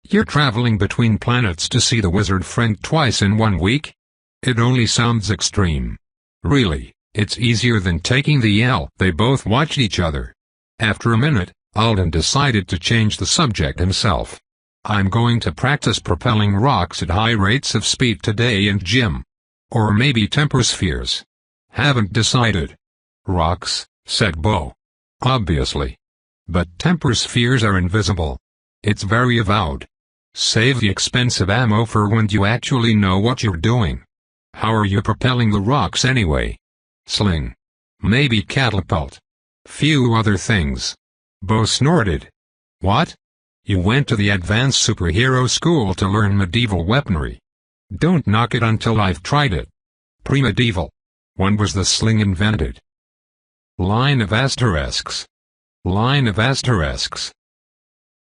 You're traveling between planets to see the wizard friend twice in 1 week? It only sounds extreme. Really, it's easier than taking the L. They both watched each other. After a minute, Alden decided to change the subject himself. I'm going to practice propelling rocks at high rates of speed today in gym. Or maybe temper spheres. Haven't decided. Rocks, said Bo. Obviously. But temper spheres are invisible. It's very avowed. Save the expensive ammo for when you actually know what you're doing. How are you propelling the rocks anyway? Sling. Maybe catapult. Few other things. Bo snorted. What? You went to the advanced superhero school to learn medieval weaponry. Don't knock it until I've tried it. Pre-medieval. When was the sling invented? Line of asterisks. Line of asterisks.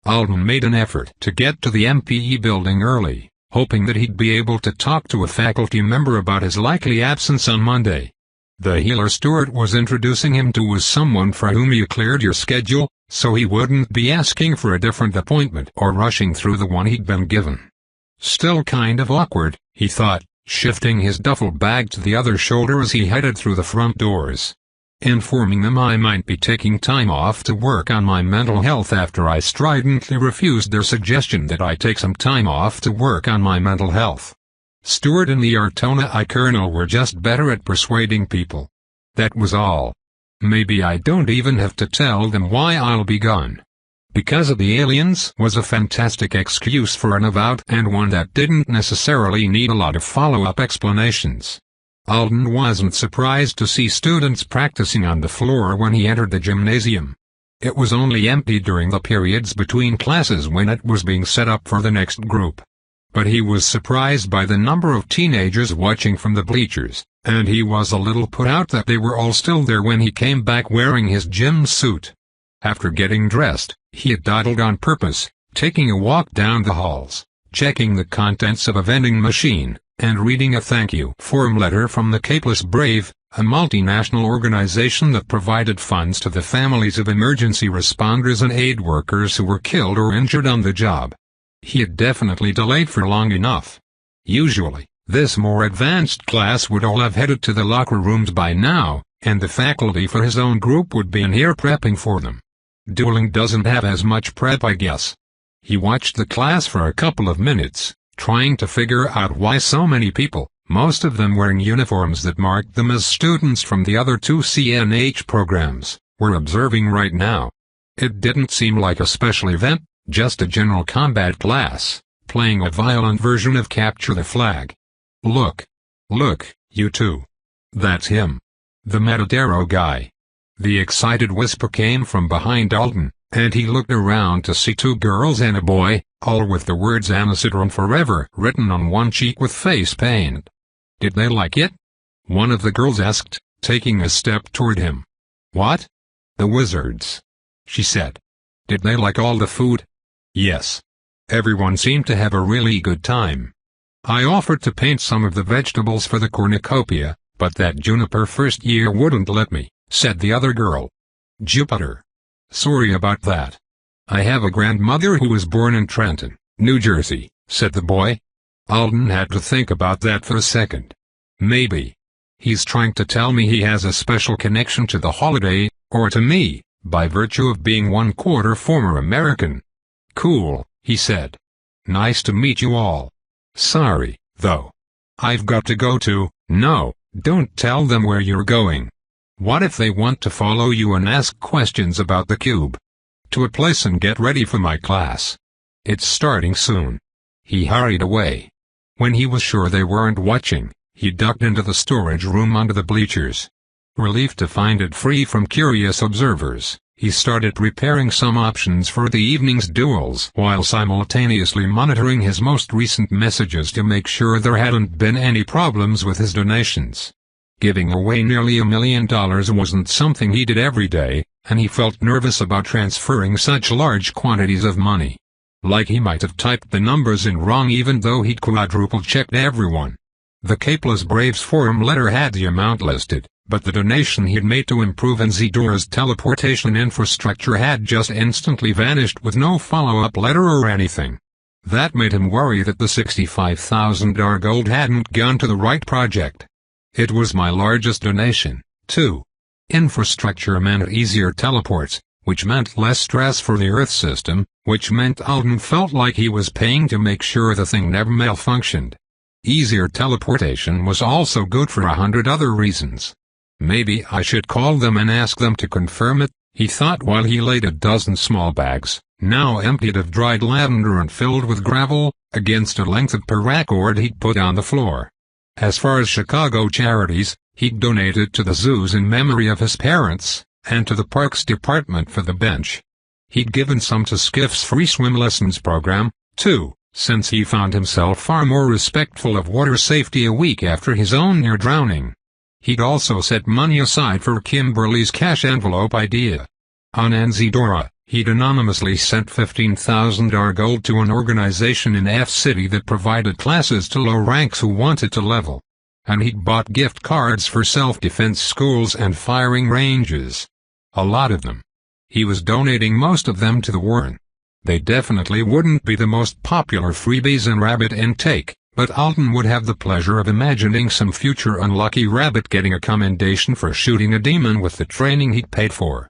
Alden made an effort to get to the MPE building early, hoping that he'd be able to talk to a faculty member about his likely absence on Monday. The healer Stuart was introducing him to was someone for whom you cleared your schedule, so he wouldn't be asking for a different appointment or rushing through the one he'd been given. Still kind of awkward, he thought, shifting his duffel bag to the other shoulder as he headed through the front doors. Informing them I might be taking time off to work on my mental health after I stridently refused their suggestion that I take some time off to work on my mental health. Stuart and the Ortona Colonel were just better at persuading people. That was all. Maybe I don't even have to tell them why I'll be gone. Because of the aliens was a fantastic excuse for an avowed and one that didn't necessarily need a lot of follow-up explanations. Alden wasn't surprised to see students practicing on the floor when he entered the gymnasium. It was only empty during the periods between classes when it was being set up for the next group. But he was surprised by the number of teenagers watching from the bleachers, and he was a little put out that they were all still there when he came back wearing his gym suit. After getting dressed, he had dawdled on purpose, taking a walk down the halls, checking the contents of a vending machine, and reading a thank you form letter from the Capeless Brave, a multinational organization that provided funds to the families of emergency responders and aid workers who were killed or injured on the job. He had definitely delayed for long enough. Usually, this more advanced class would all have headed to the locker rooms by now, and the faculty for his own group would be in here prepping for them. Dueling doesn't have as much prep, I guess. He watched the class for a couple of minutes, trying to figure out why so many people, most of them wearing uniforms that marked them as students from the other two CNH programs, were observing right now. It didn't seem like a special event, just a general combat class, playing a violent version of Capture the Flag. Look, you two. That's him. The Matadero guy. The excited whisper came from behind Alden, and he looked around to see two girls and a boy, all with the words Anisidron Forever written on one cheek with face paint. Did they like it? One of the girls asked, taking a step toward him. What? The wizards, she said. Did they like all the food? Yes. Everyone seemed to have a really good time. I offered to paint some of the vegetables for the cornucopia, but that Juniper first year wouldn't let me, said the other girl. Jupiter. Sorry about that. I have a grandmother who was born in Trenton, New Jersey, said the boy. Alden had to think about that for a second. Maybe he's trying to tell me he has a special connection to the holiday, or to me, by virtue of being 1/4 former American. Cool, he said. Nice to meet you all. Sorry, though. I've got to go to— No, don't tell them where you're going. What if they want to follow you and ask questions about the cube? To a place and get ready for my class. It's starting soon. He hurried away. When he was sure they weren't watching, he ducked into the storage room under the bleachers. Relieved to find it free from curious observers, he started preparing some options for the evening's duels while simultaneously monitoring his most recent messages to make sure there hadn't been any problems with his donations. Giving away nearly $1 million wasn't something he did every day, and he felt nervous about transferring such large quantities of money. Like he might have typed the numbers in wrong even though he'd quadruple-checked everyone. The Capeless Braves forum letter had the amount listed, but the donation he'd made to improve Nzidora's teleportation infrastructure had just instantly vanished with no follow-up letter or anything. That made him worry that the $65,000 gold hadn't gone to the right project. It was my largest donation, too. Infrastructure meant easier teleports, which meant less stress for the Earth system, which meant Alden felt like he was paying to make sure the thing never malfunctioned. Easier teleportation was also good for 100 other reasons. Maybe I should call them and ask them to confirm it, he thought while he laid a dozen small bags, now emptied of dried lavender and filled with gravel, against a length of paracord he'd put on the floor. As far as Chicago charities, he'd donated to the zoos in memory of his parents, and to the Parks Department for the bench. He'd given some to Skiff's free swim lessons program, too, since he found himself far more respectful of water safety a week after his own near drowning. He'd also set money aside for Kimberly's cash envelope idea. On Nzidora, he'd anonymously sent $15,000 gold to an organization in F-City that provided classes to low ranks who wanted to level. And he'd bought gift cards for self-defense schools and firing ranges. A lot of them. He was donating most of them to the Warren. They definitely wouldn't be the most popular freebies in rabbit intake, but Alden would have the pleasure of imagining some future unlucky rabbit getting a commendation for shooting a demon with the training he'd paid for.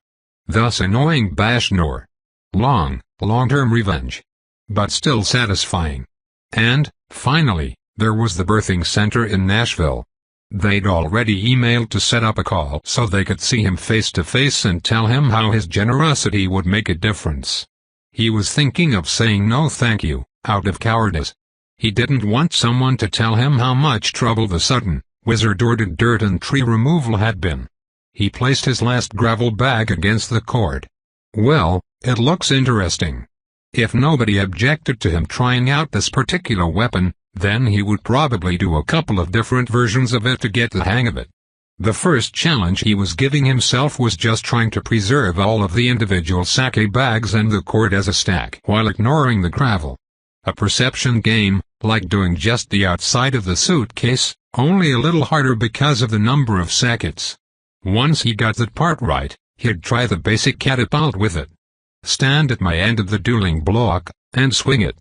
Thus annoying Bashnor. Long-term revenge. But still satisfying. And, finally, there was the birthing center in Nashville. They'd already emailed to set up a call so they could see him face to face and tell him how his generosity would make a difference. He was thinking of saying no thank you, out of cowardice. He didn't want someone to tell him how much trouble the sudden, wizard-ordered dirt and tree removal had been. He placed his last gravel bag against the cord. Well, it looks interesting. If nobody objected to him trying out this particular weapon, then he would probably do a couple of different versions of it to get the hang of it. The first challenge he was giving himself was just trying to preserve all of the individual sake bags and the cord as a stack while ignoring the gravel. A perception game, like doing just the outside of the suitcase, only a little harder because of the number of sackets. Once he got that part right, he'd try the basic catapult with it. Stand at my end of the dueling block, and swing it.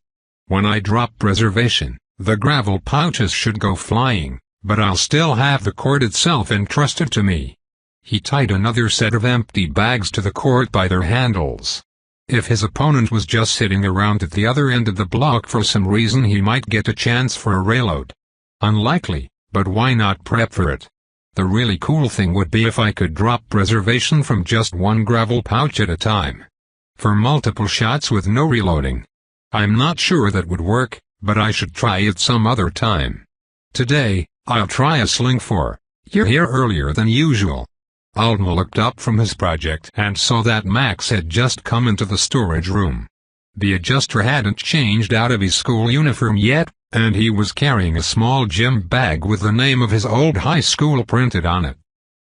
When I drop preservation, the gravel pouches should go flying, but I'll still have the cord itself entrusted to me. He tied another set of empty bags to the cord by their handles. If his opponent was just sitting around at the other end of the block for some reason, he might get a chance for a reload. Unlikely, but why not prep for it? The really cool thing would be if I could drop preservation from just one gravel pouch at a time. For multiple shots with no reloading. I'm not sure that would work, but I should try it some other time. Today, I'll try a sling for. You're here earlier than usual. Alden looked up from his project and saw that Max had just come into the storage room. The adjuster hadn't changed out of his school uniform yet, and he was carrying a small gym bag with the name of his old high school printed on it.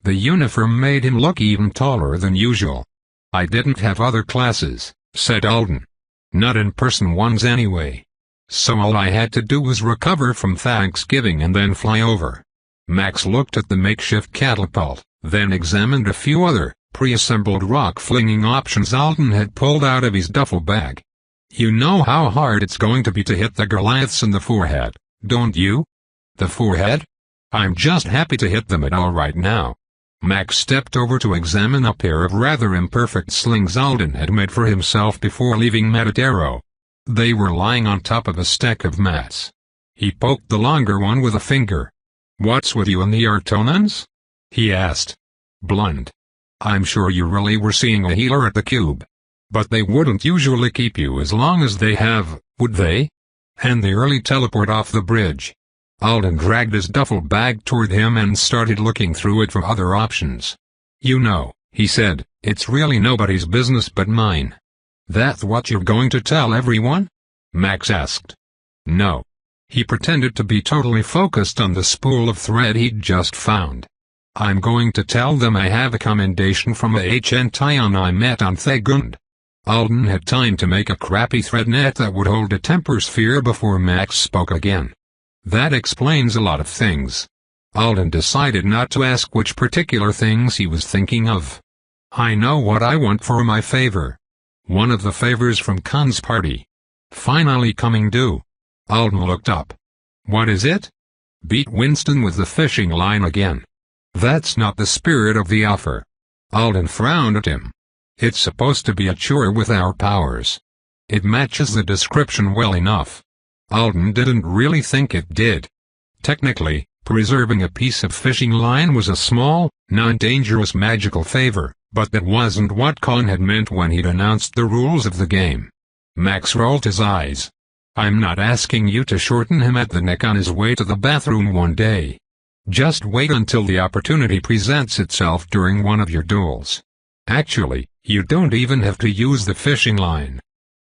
The uniform made him look even taller than usual. I didn't have other classes, said Alden. Not in-person ones anyway. So all I had to do was recover from Thanksgiving and then fly over. Max looked at the makeshift catapult, then examined a few other, pre-assembled rock-flinging options Alden had pulled out of his duffel bag. You know how hard it's going to be to hit the Goliaths in the forehead, don't you? The forehead? I'm just happy to hit them at all right now. Max stepped over to examine a pair of rather imperfect slings Alden had made for himself before leaving Matadero. They were lying on top of a stack of mats. He poked the longer one with a finger. "What's with you and the Artonans?" he asked. "Blunt. I'm sure you really were seeing a healer at the cube. But they wouldn't usually keep you as long as they have, would they? And they early teleport off the bridge." Alden dragged his duffel bag toward him and started looking through it for other options. "You know," he said, "it's really nobody's business but mine." "That's what you're going to tell everyone?" Max asked. "No." He pretended to be totally focused on the spool of thread he'd just found. "I'm going to tell them I have a commendation from a Hentaion I met on Thegund." Alden had time to make a crappy thread net that would hold a temper sphere before Max spoke again. "That explains a lot of things." Alden decided not to ask which particular things he was thinking of. "I know what I want for my favor. One of the favors from Khan's party. Finally coming due." Alden looked up. "What is it?" "Beat Winston with the fishing line again." "That's not the spirit of the offer." Alden frowned at him. "It's supposed to be a chore with our powers." "It matches the description well enough." Alden didn't really think it did. Technically, preserving a piece of fishing line was a small, non-dangerous magical favor, but that wasn't what Khan had meant when he'd announced the rules of the game. Max rolled his eyes. "I'm not asking you to shorten him at the neck on his way to the bathroom one day. Just wait until the opportunity presents itself during one of your duels. Actually, you don't even have to use the fishing line.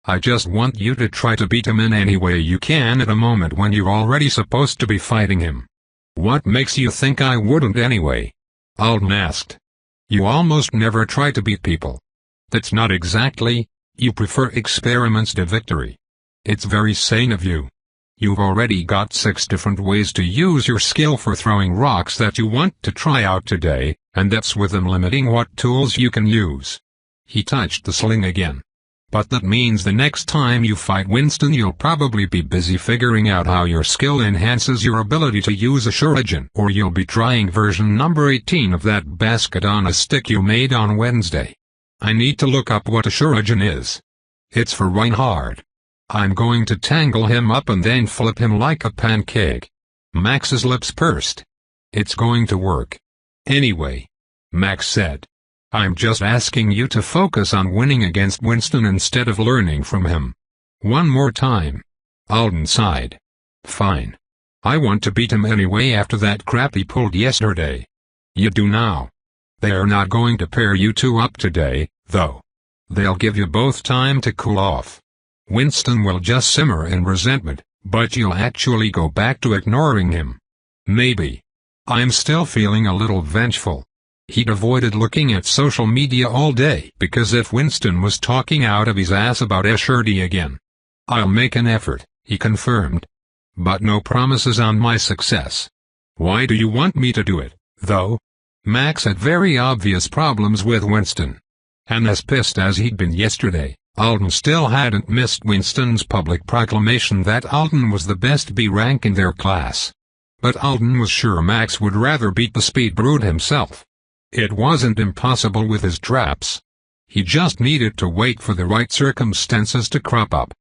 I just want you to try to beat him in any way you can at a moment when you're already supposed to be fighting him." "What makes you think I wouldn't anyway?" Alden asked. "You almost never try to beat people." "That's not exactly. You prefer experiments to victory." "It's very sane of you. You've already got 6 different ways to use your skill for throwing rocks that you want to try out today, and that's with them limiting what tools you can use." He touched the sling again. "But that means the next time you fight Winston you'll probably be busy figuring out how your skill enhances your ability to use a shuriken, or you'll be trying version number 18 of that basket on a stick you made on Wednesday. I need to look up what a shuriken is. It's for Reinhard. I'm going to tangle him up and then flip him like a pancake." Max's lips pursed. "It's going to work. Anyway," Max said. "I'm just asking you to focus on winning against Winston instead of learning from him. One more time." Alden sighed. "Fine. I want to beat him anyway after that crap he pulled yesterday." "You do now. They're not going to pair you two up today, though. They'll give you both time to cool off. Winston will just simmer in resentment, but you'll actually go back to ignoring him. Maybe. I'm still feeling a little vengeful." He'd avoided looking at social media all day because if Winston was talking out of his ass about Eshurdi again. "I'll make an effort," he confirmed. "But no promises on my success." "Why do you want me to do it, though?" Max had very obvious problems with Winston. And as pissed as he'd been yesterday, Alden still hadn't missed Winston's public proclamation that Alden was the best B rank in their class. But Alden was sure Max would rather beat the speed brute himself. It wasn't impossible with his traps. He just needed to wait for the right circumstances to crop up.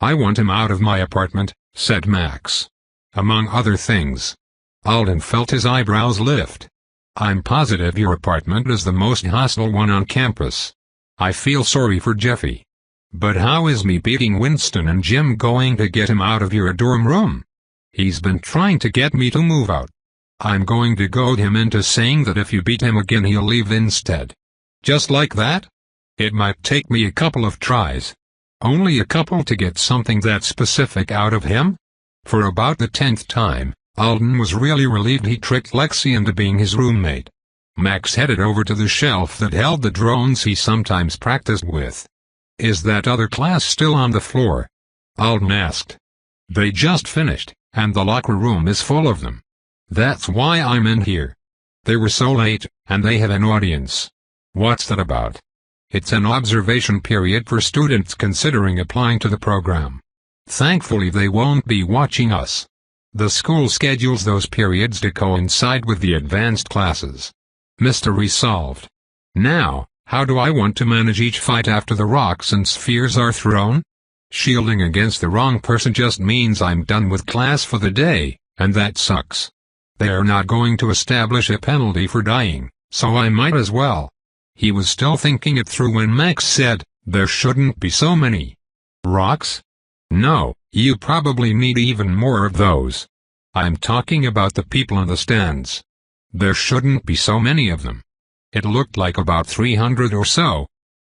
"I want him out of my apartment," said Max. "Among other things." Alden felt his eyebrows lift. "I'm positive your apartment is the most hostile one on campus. I feel sorry for Jeffy. But how is me beating Winston and Jim going to get him out of your dorm room? He's been trying to get me to move out. I'm going to goad him into saying that if you beat him again he'll leave instead." "Just like that? It might take me a couple of tries." "Only a couple to get something that specific out of him?" For about the 10th time, Alden was really relieved he tricked Lexi into being his roommate. Max headed over to the shelf that held the drones he sometimes practiced with. "Is that other class still on the floor?" Alden asked. "They just finished, and the locker room is full of them. That's why I'm in here. They were so late, and they have an audience." "What's that about?" "It's an observation period for students considering applying to the program. Thankfully they won't be watching us. The school schedules those periods to coincide with the advanced classes. Mystery solved. Now, how do I want to manage each fight after the rocks and spheres are thrown?" Shielding against the wrong person just means I'm done with class for the day, and that sucks. They are not going to establish a penalty for dying, so I might as well. He was still thinking it through when Max said, "There shouldn't be so many rocks." "No, you probably need even more of those. I'm talking about the people in the stands. There shouldn't be so many of them." It looked like about 300 or so.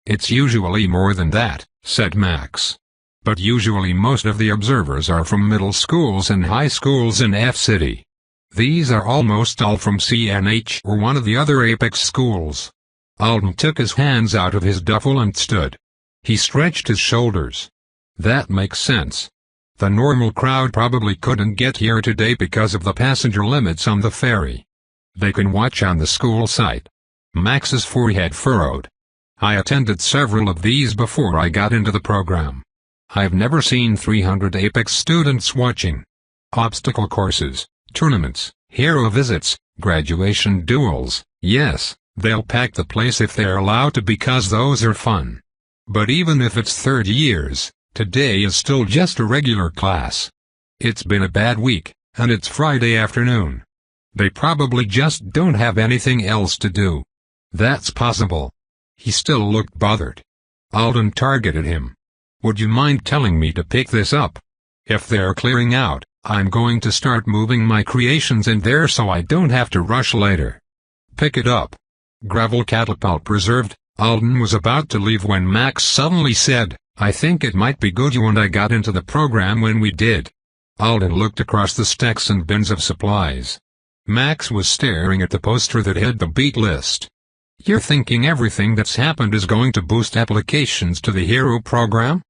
"It's usually more than that," said Max. "But usually most of the observers are from middle schools and high schools in F-City. These are almost all from CNH or one of the other Apex schools." Alden took his hands out of his duffel and stood. He stretched his shoulders. "That makes sense. The normal crowd probably couldn't get here today because of the passenger limits on the ferry. They can watch on the school site." Max's forehead furrowed. "I attended several of these before I got into the program. I've never seen 300 Apex students watching. Obstacle courses, tournaments, hero visits, graduation duels, yes, they'll pack the place if they're allowed to because those are fun. But even if it's third years, today is still just a regular class. It's been a bad week, and it's Friday afternoon. They probably just don't have anything else to do." "That's possible." He still looked bothered. Alden targeted him. "Would you mind telling me to pick this up? If they're clearing out, I'm going to start moving my creations in there so I don't have to rush later." "Pick it up." Gravel catapult preserved. Alden was about to leave when Max suddenly said, "I think it might be good you and I got into the program when we did." Alden looked across the stacks and bins of supplies. Max was staring at the poster that had the beat list. "You're thinking everything that's happened is going to boost applications to the hero program?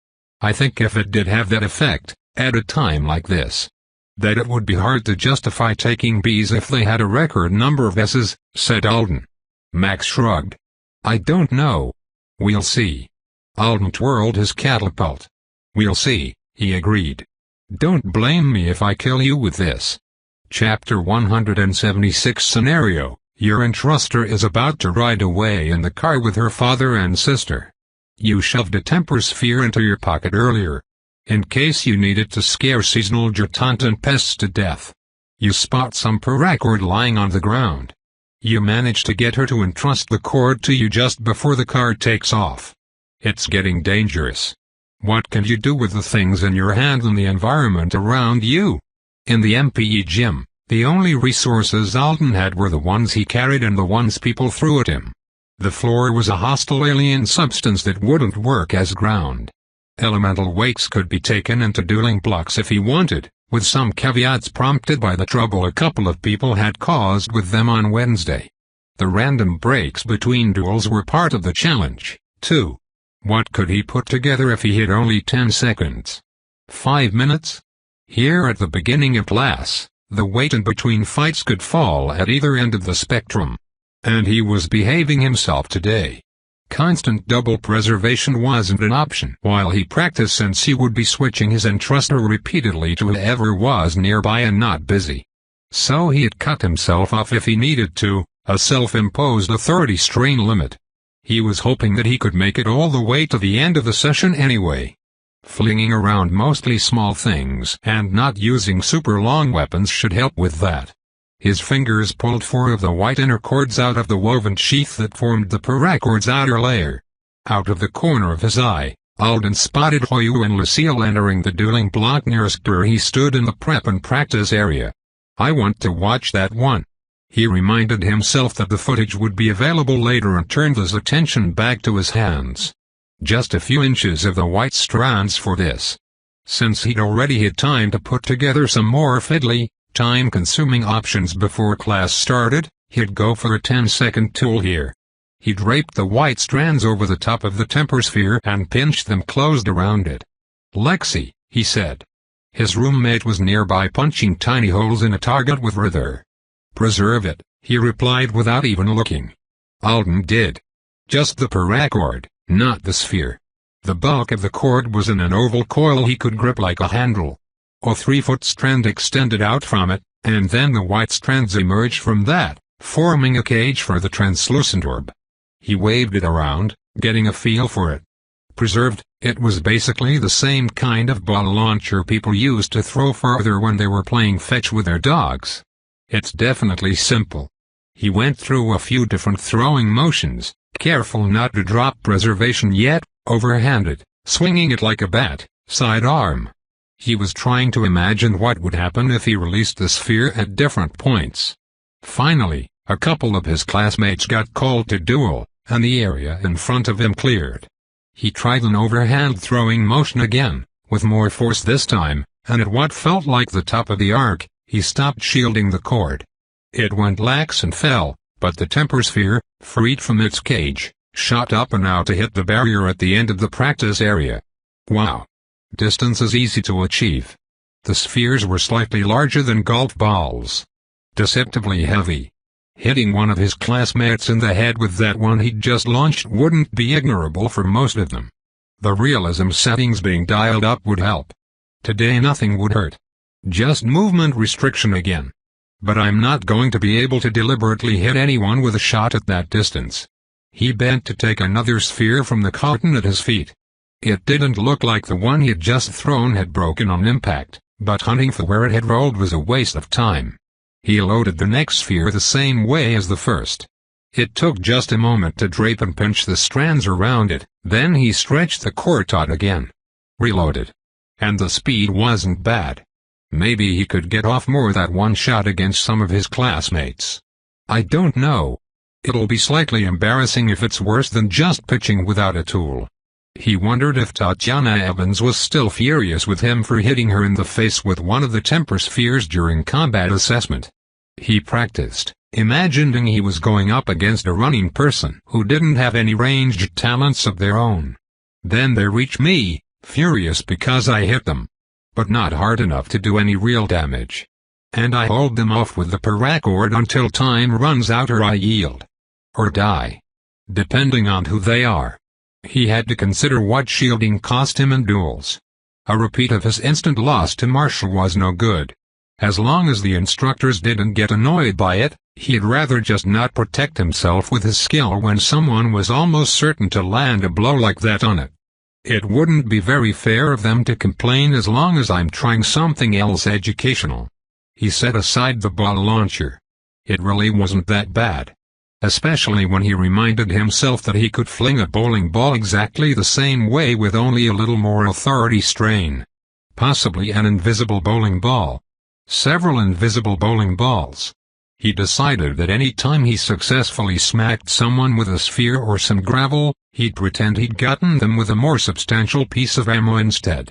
I think if it did have that effect, at a time like this, that it would be hard to justify taking Bs if they had a record number of S's," said Alden. Max shrugged. "I don't know. We'll see." Alden twirled his catapult. "We'll see," he agreed. "Don't blame me if I kill you with this." Chapter 176 Scenario: Your entruster is about to ride away in the car with her father and sister. You shoved a temper sphere into your pocket earlier, in case you need it to scare seasonal Jertantan pests to death. You spot some paracord lying on the ground. You manage to get her to entrust the cord to you just before the car takes off. It's getting dangerous. What can you do with the things in your hand and the environment around you? In the MPE gym, the only resources Alden had were the ones he carried and the ones people threw at him. The floor was a hostile alien substance that wouldn't work as ground. Elemental weights could be taken into dueling blocks if he wanted, with some caveats prompted by the trouble a couple of people had caused with them on Wednesday. The random breaks between duels were part of the challenge, too. What could he put together if he had only 10 seconds? 5 minutes? Here at the beginning of class, the wait in between fights could fall at either end of the spectrum. And he was behaving himself today. Constant double preservation wasn't an option while he practiced, since he would be switching his entruster repeatedly to whoever was nearby and not busy. So he had cut himself off if he needed to, a self-imposed authority strain limit. He was hoping that he could make it all the way to the end of the session anyway. Flinging around mostly small things and not using super long weapons should help with that. His fingers pulled 4 of the white inner cords out of the woven sheath that formed the paracord's outer layer. Out of the corner of his eye, Alden spotted Hoyu and Lucille entering the dueling block nearest where he stood in the prep and practice area. "I want to watch that one." He reminded himself that the footage would be available later and turned his attention back to his hands. Just a few inches of the white strands for this. Since he'd already had time to put together some more fiddly, time-consuming options before class started, he'd go for a 10-second tool here. He draped the white strands over the top of the temper sphere and pinched them closed around it. "Lexi," he said. His roommate was nearby punching tiny holes in a target with rather. "Preserve it," he replied without even looking. Alden did. Just the paracord, not the sphere. The bulk of the cord was in an oval coil he could grip like a handle. A 3-foot strand extended out from it, and then the white strands emerged from that, forming a cage for the translucent orb. He waved it around, getting a feel for it. Preserved, it was basically the same kind of ball launcher people used to throw farther when they were playing fetch with their dogs. It's definitely simple. He went through a few different throwing motions, careful not to drop preservation yet, overhanded, swinging it like a bat, sidearm. He was trying to imagine what would happen if he released the sphere at different points. Finally, a couple of his classmates got called to duel, and the area in front of him cleared. He tried an overhand throwing motion again, with more force this time, and at what felt like the top of the arc, he stopped shielding the cord. It went lax and fell, but the temper sphere, freed from its cage, shot up and out to hit the barrier at the end of the practice area. Wow! Distance is easy to achieve. The spheres were slightly larger than golf balls. Deceptively heavy. Hitting one of his classmates in the head with that one he'd just launched wouldn't be ignorable for most of them. The realism settings being dialed up would help. Today nothing would hurt. Just movement restriction again. But I'm not going to be able to deliberately hit anyone with a shot at that distance. He bent to take another sphere from the cotton at his feet. It didn't look like the one he had just thrown had broken on impact, but hunting for where it had rolled was a waste of time. He loaded the next sphere the same way as the first. It took just a moment to drape and pinch the strands around it, then he stretched the cord taut again. Reloaded. And the speed wasn't bad. Maybe he could get off more that one shot against some of his classmates. I don't know. It'll be slightly embarrassing if it's worse than just pitching without a tool. He wondered if Tatiana Evans was still furious with him for hitting her in the face with one of the temper spheres during combat assessment. He practiced, imagining he was going up against a running person who didn't have any ranged talents of their own. Then they reached me, furious because I hit them. But not hard enough to do any real damage. And I hold them off with the paracord until time runs out or I yield. Or die. Depending on who they are. He had to consider what shielding cost him in duels. A repeat of his instant loss to Marshall was no good. As long as the instructors didn't get annoyed by it, he'd rather just not protect himself with his skill when someone was almost certain to land a blow like that on it. It wouldn't be very fair of them to complain as long as I'm trying something else educational. He set aside the ball launcher. It really wasn't that bad. Especially when he reminded himself that he could fling a bowling ball exactly the same way with only a little more authority strain. Possibly an invisible bowling ball. Several invisible bowling balls. He decided that any time he successfully smacked someone with a sphere or some gravel, he'd pretend he'd gotten them with a more substantial piece of ammo instead.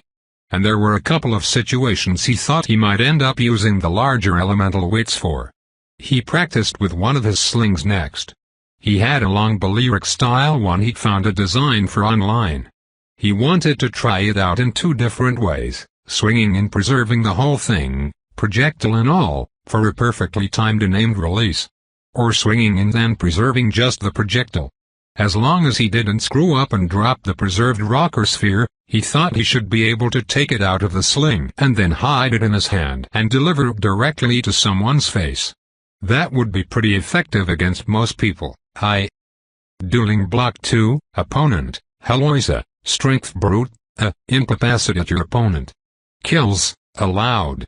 And there were a couple of situations he thought he might end up using the larger elemental weights for. He practiced with one of his slings next. He had a long Balearic-style one he'd found a design for online. He wanted to try it out in two different ways, swinging and preserving the whole thing, projectile and all, for a perfectly timed and aimed release. Or swinging and then preserving just the projectile. As long as he didn't screw up and drop the preserved rocker sphere, he thought he should be able to take it out of the sling and then hide it in his hand and deliver it directly to someone's face. That would be pretty effective against most people. Dueling Block 2, Opponent, Heloisa, Strength Brute, incapacitate your opponent. Kills, allowed.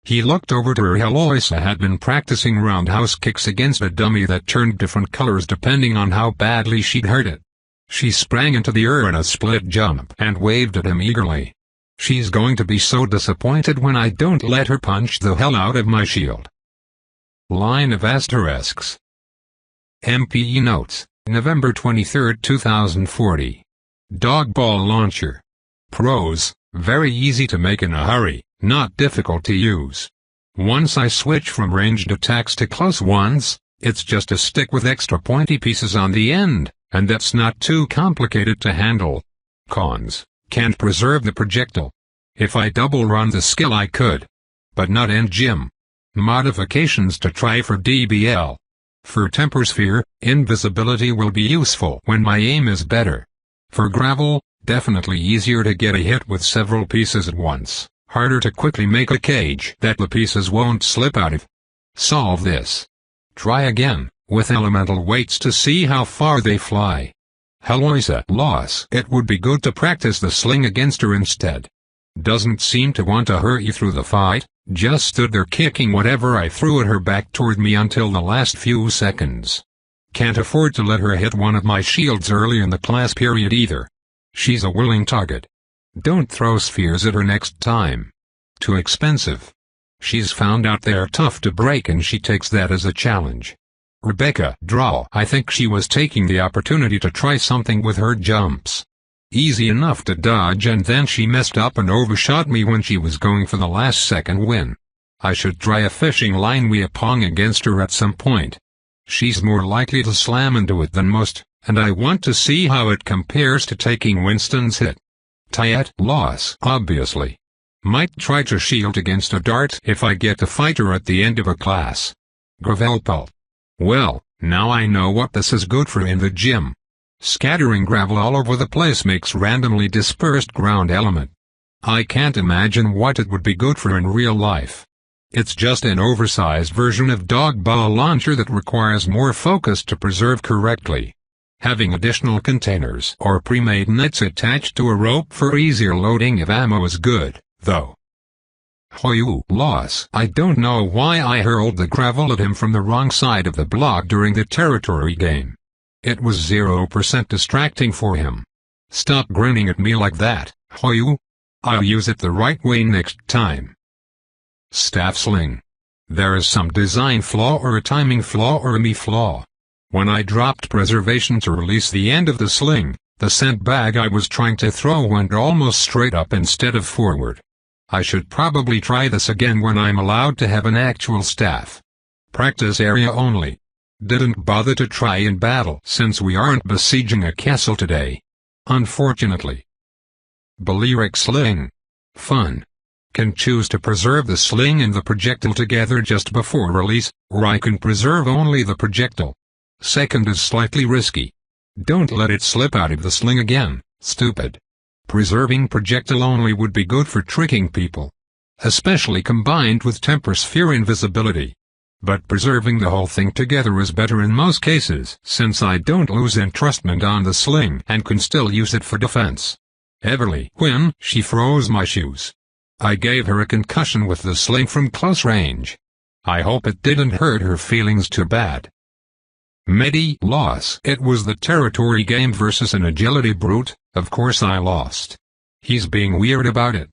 He looked over to where Heloisa had been practicing roundhouse kicks against a dummy that turned different colors depending on how badly she'd hurt it. She sprang into the air in a split jump and waved at him eagerly. She's going to be so disappointed when I don't let her punch the hell out of my shield. Line of asterisks. MPE Notes, November 23, 2040. Dog Ball Launcher. Pros, very easy to make in a hurry, not difficult to use. Once I switch from ranged attacks to close ones, it's just a stick with extra pointy pieces on the end, and that's not too complicated to handle. Cons, can't preserve the projectile. If I double run the skill I could. But not end gym. Modifications to try for DBL. For temper sphere, invisibility will be useful when my aim is better. For gravel, definitely easier to get a hit with several pieces at once, harder to quickly make a cage that the pieces won't slip out of. Solve this. Try again, with elemental weights to see how far they fly. Sleyca loss. It would be good to practice the sling against her instead. Doesn't seem to want to hurt you through the fight, just stood there kicking whatever I threw at her back toward me until the last few seconds. Can't afford to let her hit one of my shields early in the class period either. She's a willing target. Don't throw spheres at her next time. Too expensive. She's found out they're tough to break and she takes that as a challenge. Rebecca draw. I think she was taking the opportunity to try something with her jumps. Easy enough to dodge and then she messed up and overshot me when she was going for the last second win. I should try a fishing line Weapong against her at some point. She's more likely to slam into it than most, and I want to see how it compares to taking Winston's hit. Tiet loss. Obviously. Might try to shield against a dart if I get to fight her at the end of a class. Gravelpult. Well, now I know what this is good for in the gym. Scattering gravel all over the place makes randomly dispersed ground element. I can't imagine what it would be good for in real life. It's just an oversized version of dog ball launcher that requires more focus to preserve correctly. Having additional containers or pre-made nets attached to a rope for easier loading of ammo is good, though. Hoyu loss. I don't know why I hurled the gravel at him from the wrong side of the block during the territory game. It was 0% distracting for him. Stop grinning at me like that, Hoyu. I'll use it the right way next time. Staff sling. There is some design flaw or a timing flaw or a me flaw. When I dropped preservation to release the end of the sling, the sandbag I was trying to throw went almost straight up instead of forward. I should probably try this again when I'm allowed to have an actual staff. Practice area only. Didn't bother to try in battle since we aren't besieging a castle today. Unfortunately. Balearic sling. Fun. Can choose to preserve the sling and the projectile together just before release, or I can preserve only the projectile. Second is slightly risky. Don't let it slip out of the sling again, stupid. Preserving projectile only would be good for tricking people. Especially combined with temper sphere invisibility. But preserving the whole thing together is better in most cases since I don't lose entrustment on the sling and can still use it for defense. Everly when she froze my shoes. I gave her a concussion with the sling from close range. I hope it didn't hurt her feelings too bad. Medi loss. It was the territory game versus an agility brute, of course I lost. He's being weird about it.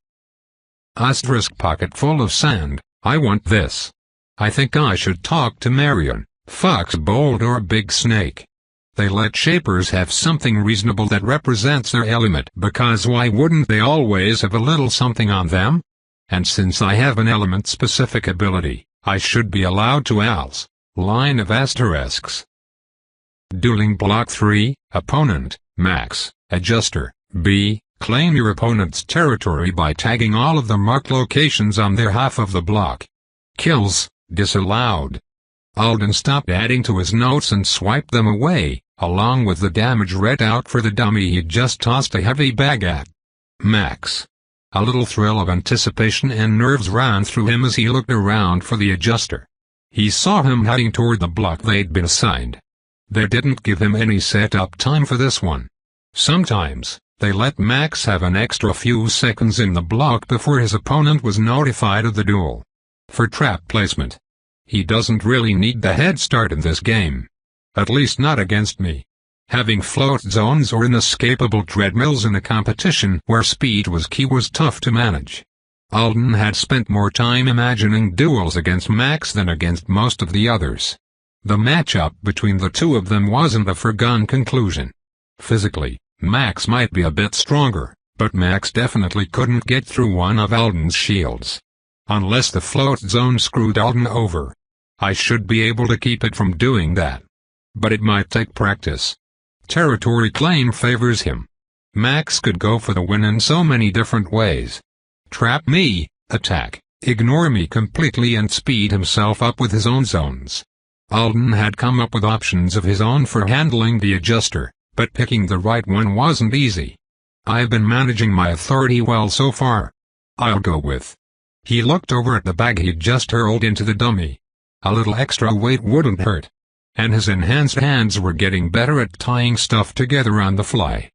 Asterisk pocket full of sand. I want this. I think I should talk to Marion, Fox Bold or Big Snake. They let shapers have something reasonable that represents their element because why wouldn't they always have a little something on them? And since I have an element-specific ability, I should be allowed to ALS. Line of asterisks. Dueling Block 3, Opponent, Max, Adjuster, B. Claim your opponent's territory by tagging all of the marked locations on their half of the block. Kills, disallowed. Alden stopped adding to his notes and swiped them away, along with the damage read out for the dummy he'd just tossed a heavy bag at. Max. A little thrill of anticipation and nerves ran through him as he looked around for the adjuster. He saw him heading toward the block they'd been assigned. They didn't give him any setup time for this one. Sometimes, they let Max have an extra few seconds in the block before his opponent was notified of the duel. For trap placement. He doesn't really need the head start in this game. At least not against me. Having float zones or inescapable treadmills in a competition where speed was key was tough to manage. Alden had spent more time imagining duels against Max than against most of the others. The matchup between the two of them wasn't a foregone conclusion. Physically, Max might be a bit stronger, but Max definitely couldn't get through one of Alden's shields. Unless the float zone screwed Alden over. I should be able to keep it from doing that. But it might take practice. Territory claim favors him. Max could go for the win in so many different ways. Trap me, attack, ignore me completely and speed himself up with his own zones. Alden had come up with options of his own for handling the adjuster, but picking the right one wasn't easy. I've been managing my authority well so far. I'll go with. He looked over at the bag he'd just hurled into the dummy. A little extra weight wouldn't hurt. and his enhanced hands were getting better at tying stuff together on the fly.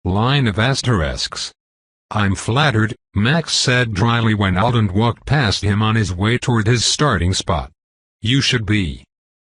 Line of asterisks. I'm flattered, Max said dryly when Alden walked past him on his way toward his starting spot. You should be.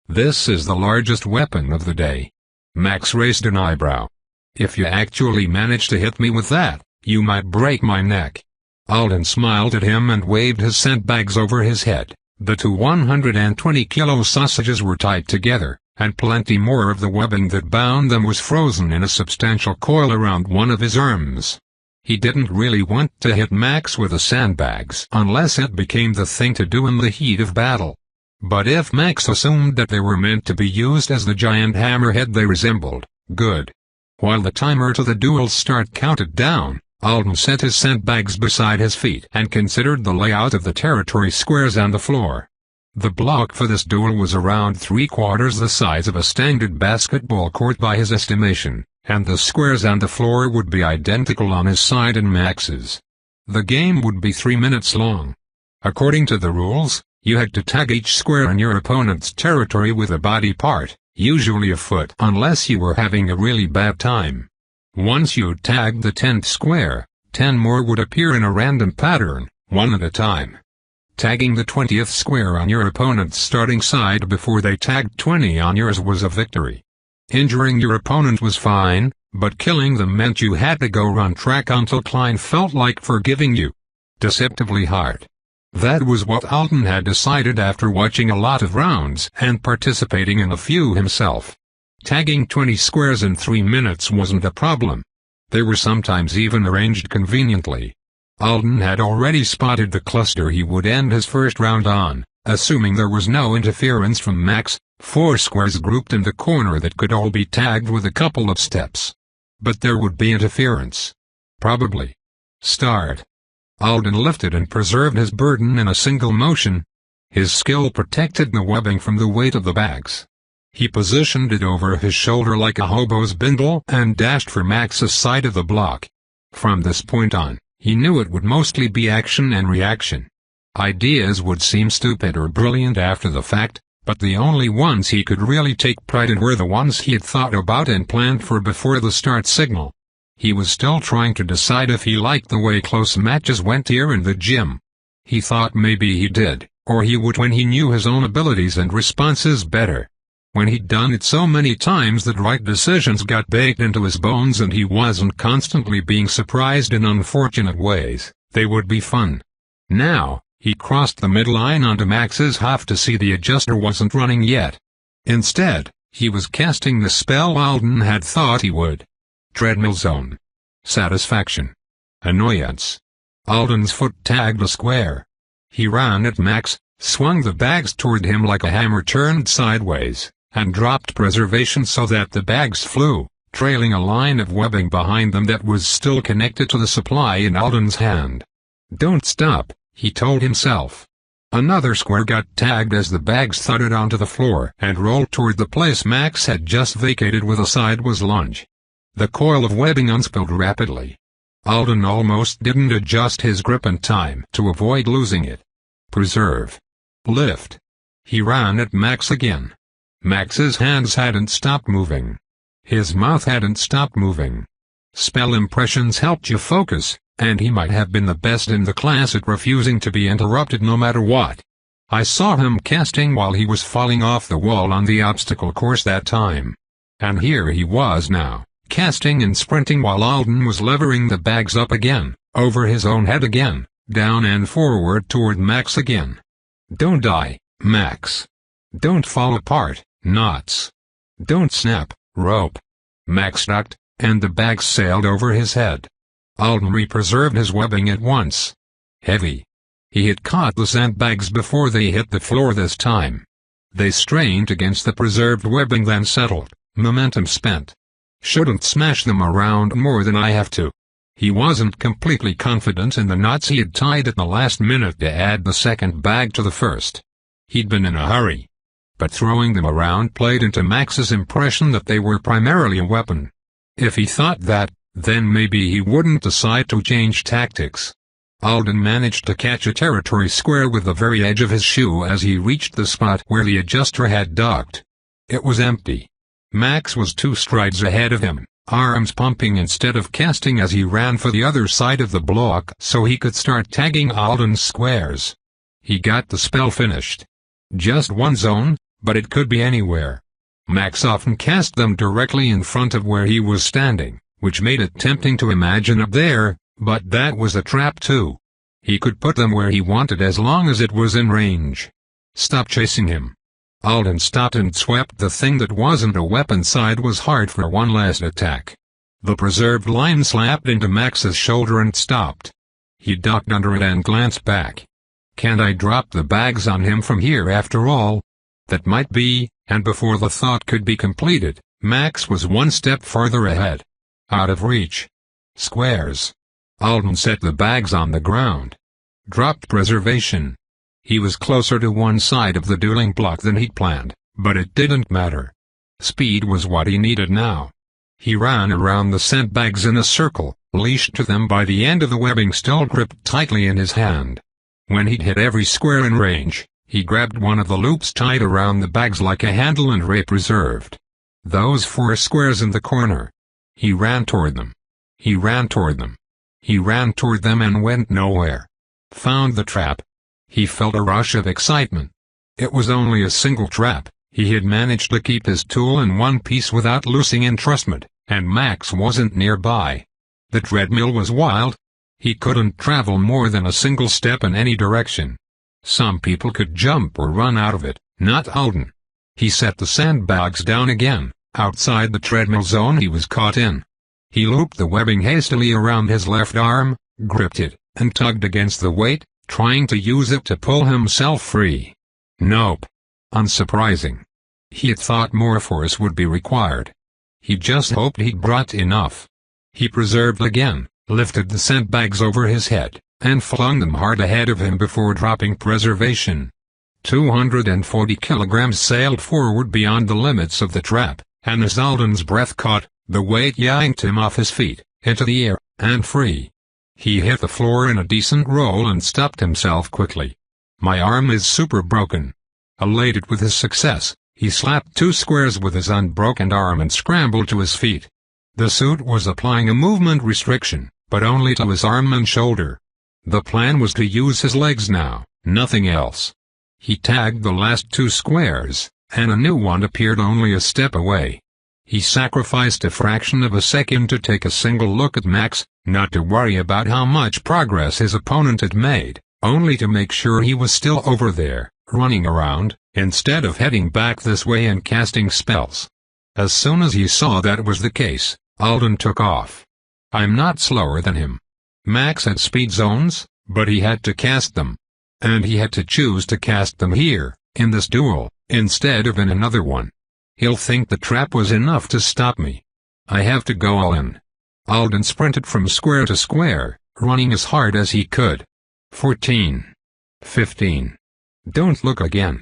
This is the largest weapon of the day. Max raised an eyebrow. If you actually manage to hit me with that, you might break my neck. Alden smiled at him and waved his sandbags over his head. The two 120-kilo sausages were tied together, and plenty more of the webbing that bound them was frozen in a substantial coil around one of his arms. He didn't really want to hit Max with the sandbags unless it became the thing to do in the heat of battle. But if Max assumed that they were meant to be used as the giant hammerhead they resembled, good. While the timer to the duel's start counted down, Alden set his sandbags beside his feet and considered the layout of the territory squares on the floor. The block for this duel was around 3/4 the size of a standard basketball court by his estimation, and the squares on the floor would be identical on his side and Max's. The game would be 3 minutes long. According to the rules, you had to tag each square on your opponent's territory with a body part, usually a foot, unless you were having a really bad time. Once you tagged the 10th square, 10 more would appear in a random pattern, one at a time. Tagging the 20th square on your opponent's starting side before they tagged 20 on yours was a victory. Injuring your opponent was fine, but killing them meant you had to go run track until Klein felt like forgiving you. Deceptively hard. That was what Alden had decided after watching a lot of rounds and participating in a few himself. Tagging 20 squares in 3 minutes wasn't a problem. They were sometimes even arranged conveniently. Alden had already spotted the cluster he would end his first round on, assuming there was no interference from Max, 4 squares grouped in the corner that could all be tagged with a couple of steps. But there would be interference. Probably. Start. Alden lifted and preserved his burden in a single motion. His skill protected the webbing from the weight of the bags. He positioned it over his shoulder like a hobo's bindle and dashed for Max's side of the block. From this point on, he knew it would mostly be action and reaction. Ideas would seem stupid or brilliant after the fact, but the only ones he could really take pride in were the ones he had thought about and planned for before the start signal. He was still trying to decide if he liked the way close matches went here in the gym. He thought maybe he did, or he would when he knew his own abilities and responses better. When he'd done it so many times that right decisions got baked into his bones and he wasn't constantly being surprised in unfortunate ways, they would be fun. Now, he crossed the midline onto Max's half to see the adjuster wasn't running yet. Instead, he was casting the spell Alden had thought he would. Treadmill zone. Satisfaction. Annoyance. Alden's foot tagged a square. He ran at Max, swung the bags toward him like a hammer turned sideways, and dropped preservation so that the bags flew, trailing a line of webbing behind them that was still connected to the supply in Alden's hand. Don't stop, he told himself. Another square got tagged as the bags thudded onto the floor and rolled toward the place Max had just vacated with a sideways lunge. The coil of webbing unspilled rapidly. Alden almost didn't adjust his grip in time to avoid losing it. Preserve. Lift. He ran at Max again. Max's hands hadn't stopped moving. His mouth hadn't stopped moving. Spell impressions helped you focus, and he might have been the best in the class at refusing to be interrupted no matter what. I saw him casting while he was falling off the wall on the obstacle course that time. And here he was now, casting and sprinting while Alden was levering the bags up again, over his own head again, down and forward toward Max again. Don't die, Max. Don't fall apart, knots. Don't snap, rope. Max ducked, and the bags sailed over his head. Alden re-preserved his webbing at once. Heavy. He had caught the sandbags before they hit the floor this time. They strained against the preserved webbing then settled, momentum spent. Shouldn't smash them around more than I have to. He wasn't completely confident in the knots he had tied at the last minute to add the second bag to the first. He'd been in a hurry. But throwing them around played into Max's impression that they were primarily a weapon. If he thought that, then maybe he wouldn't decide to change tactics. Alden managed to catch a territory square with the very edge of his shoe as he reached the spot where the adjuster had docked. It was empty. Max was 2 strides ahead of him, arms pumping instead of casting as he ran for the other side of the block so he could start tagging Alden's squares. He got the spell finished. Just one zone, but it could be anywhere. Max often cast them directly in front of where he was standing, which made it tempting to imagine up there, but that was a trap too. He could put them where he wanted as long as it was in range. Stop chasing him. Alden stopped and swept the thing that wasn't a weapon side was hard for one last attack. The preserved line slapped into Max's shoulder and stopped. He ducked under it and glanced back. Can't I drop the bags on him from here after all? That might be, and before the thought could be completed, Max was 1 step farther ahead. Out of reach. Squares. Alden set the bags on the ground. Dropped preservation. He was closer to one side of the dueling block than he'd planned, but it didn't matter. Speed was what he needed now. He ran around the sandbags in a circle, leashed to them by the end of the webbing still gripped tightly in his hand. When he'd hit every square in range, he grabbed one of the loops tied around the bags like a handle and preserved. Those 4 squares in the corner. He ran toward them. He ran toward them. He ran toward them and went nowhere. Found the trap. He felt a rush of excitement. It was only a single trap. He had managed to keep his tool in one piece without losing entrustment, and Max wasn't nearby. The treadmill was wild. He couldn't travel more than a single step in any direction. Some people could jump or run out of it, not Alden. He set the sandbags down again, outside the treadmill zone he was caught in. He looped the webbing hastily around his left arm, gripped it, and tugged against the weight, trying to use it to pull himself free. Nope. Unsurprising. He had thought more force would be required. He just hoped he'd brought enough. He preserved again, lifted the sandbags over his head, and flung them hard ahead of him before dropping preservation. 240 kilograms sailed forward beyond the limits of the trap, and as Alden's breath caught, the weight yanked him off his feet, into the air, and free. He hit the floor in a decent roll and stopped himself quickly. My arm is super broken. Elated with his success, he slapped 2 squares with his unbroken arm and scrambled to his feet. The suit was applying a movement restriction, but only to his arm and shoulder. The plan was to use his legs now, nothing else. He tagged the last 2 squares, and a new one appeared only a step away. He sacrificed a fraction of a second to take a single look at Max, not to worry about how much progress his opponent had made, only to make sure he was still over there, running around, instead of heading back this way and casting spells. As soon as he saw that was the case, Alden took off. I'm not slower than him. Max had speed zones, but he had to cast them. And he had to choose to cast them here, in this duel, instead of in another one. He'll think the trap was enough to stop me. I have to go all in. Alden sprinted from square to square, running as hard as he could. 14. 15. Don't look again.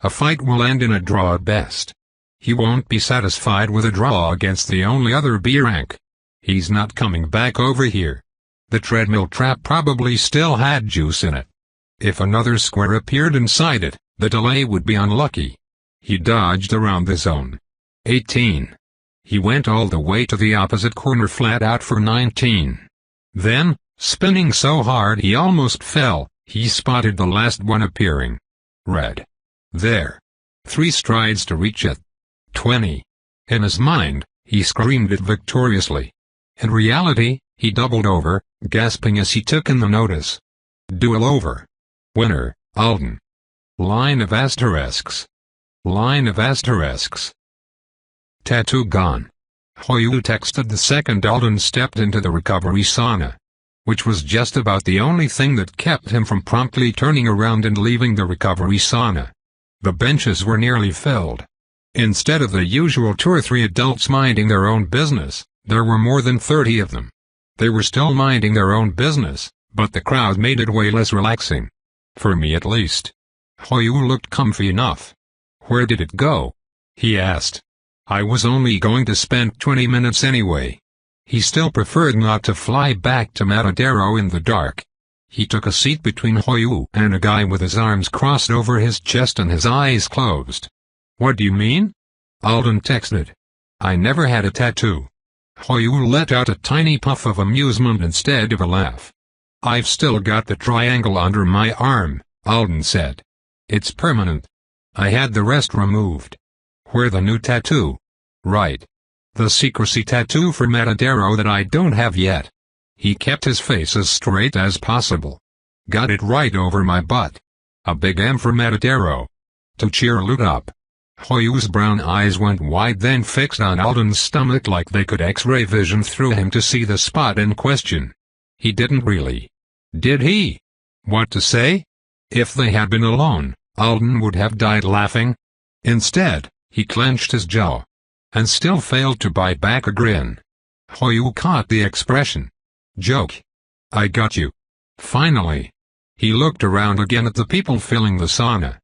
A fight will end in a draw at best. He won't be satisfied with a draw against the only other B rank. He's not coming back over here. The treadmill trap probably still had juice in it. If another square appeared inside it, the delay would be unlucky. He dodged around the zone. 18. He went all the way to the opposite corner flat out for 19. Then, spinning so hard he almost fell, he spotted the last one appearing. Red. There. 3 strides to reach it. 20. In his mind, he screamed it victoriously. In reality, he doubled over, gasping as he took in the notice. Duel over. Winner, Alden. Line of asterisks. Line of asterisks. Tattoo gone. Hoyu texted the second Alden stepped into the recovery sauna. Which was just about the only thing that kept him from promptly turning around and leaving the recovery sauna. The benches were nearly filled. Instead of the usual 2 or 3 adults minding their own business, there were more than 30 of them. They were still minding their own business, but the crowd made it way less relaxing. For me at least. Hoyu looked comfy enough. Where did it go? He asked. I was only going to spend 20 minutes anyway. He still preferred not to fly back to Matadero in the dark. He took a seat between Hoyu and a guy with his arms crossed over his chest and his eyes closed. What do you mean? Alden texted. I never had a tattoo. Hoyu let out a tiny puff of amusement instead of a laugh. I've still got the triangle under my arm, Alden said. It's permanent. I had the rest removed. Where the new tattoo? Right. The secrecy tattoo for Matadero that I don't have yet. He kept his face as straight as possible. Got it right over my butt. A big M for Matadero. To cheer Luke up. Hoyu's brown eyes went wide, then fixed on Alden's stomach like they could X-ray vision through him to see the spot in question. He didn't really. Did he? What to say? If they had been alone, Alden would have died laughing. Instead, he clenched his jaw. And still failed to bite back a grin. Hoyu caught the expression. Joke. I got you. Finally. He looked around again at the people filling the sauna.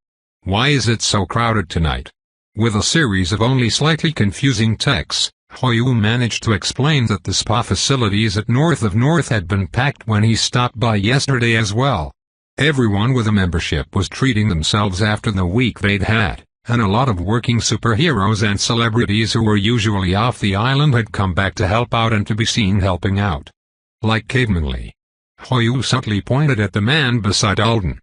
Why is it so crowded tonight? With a series of only slightly confusing texts, Hoyu managed to explain that the spa facilities at North of North had been packed when he stopped by yesterday as well. Everyone with a membership was treating themselves after the week they'd had, and a lot of working superheroes and celebrities who were usually off the island had come back to help out and to be seen helping out. Like Caveman Lee. Hoyu subtly pointed at the man beside Alden.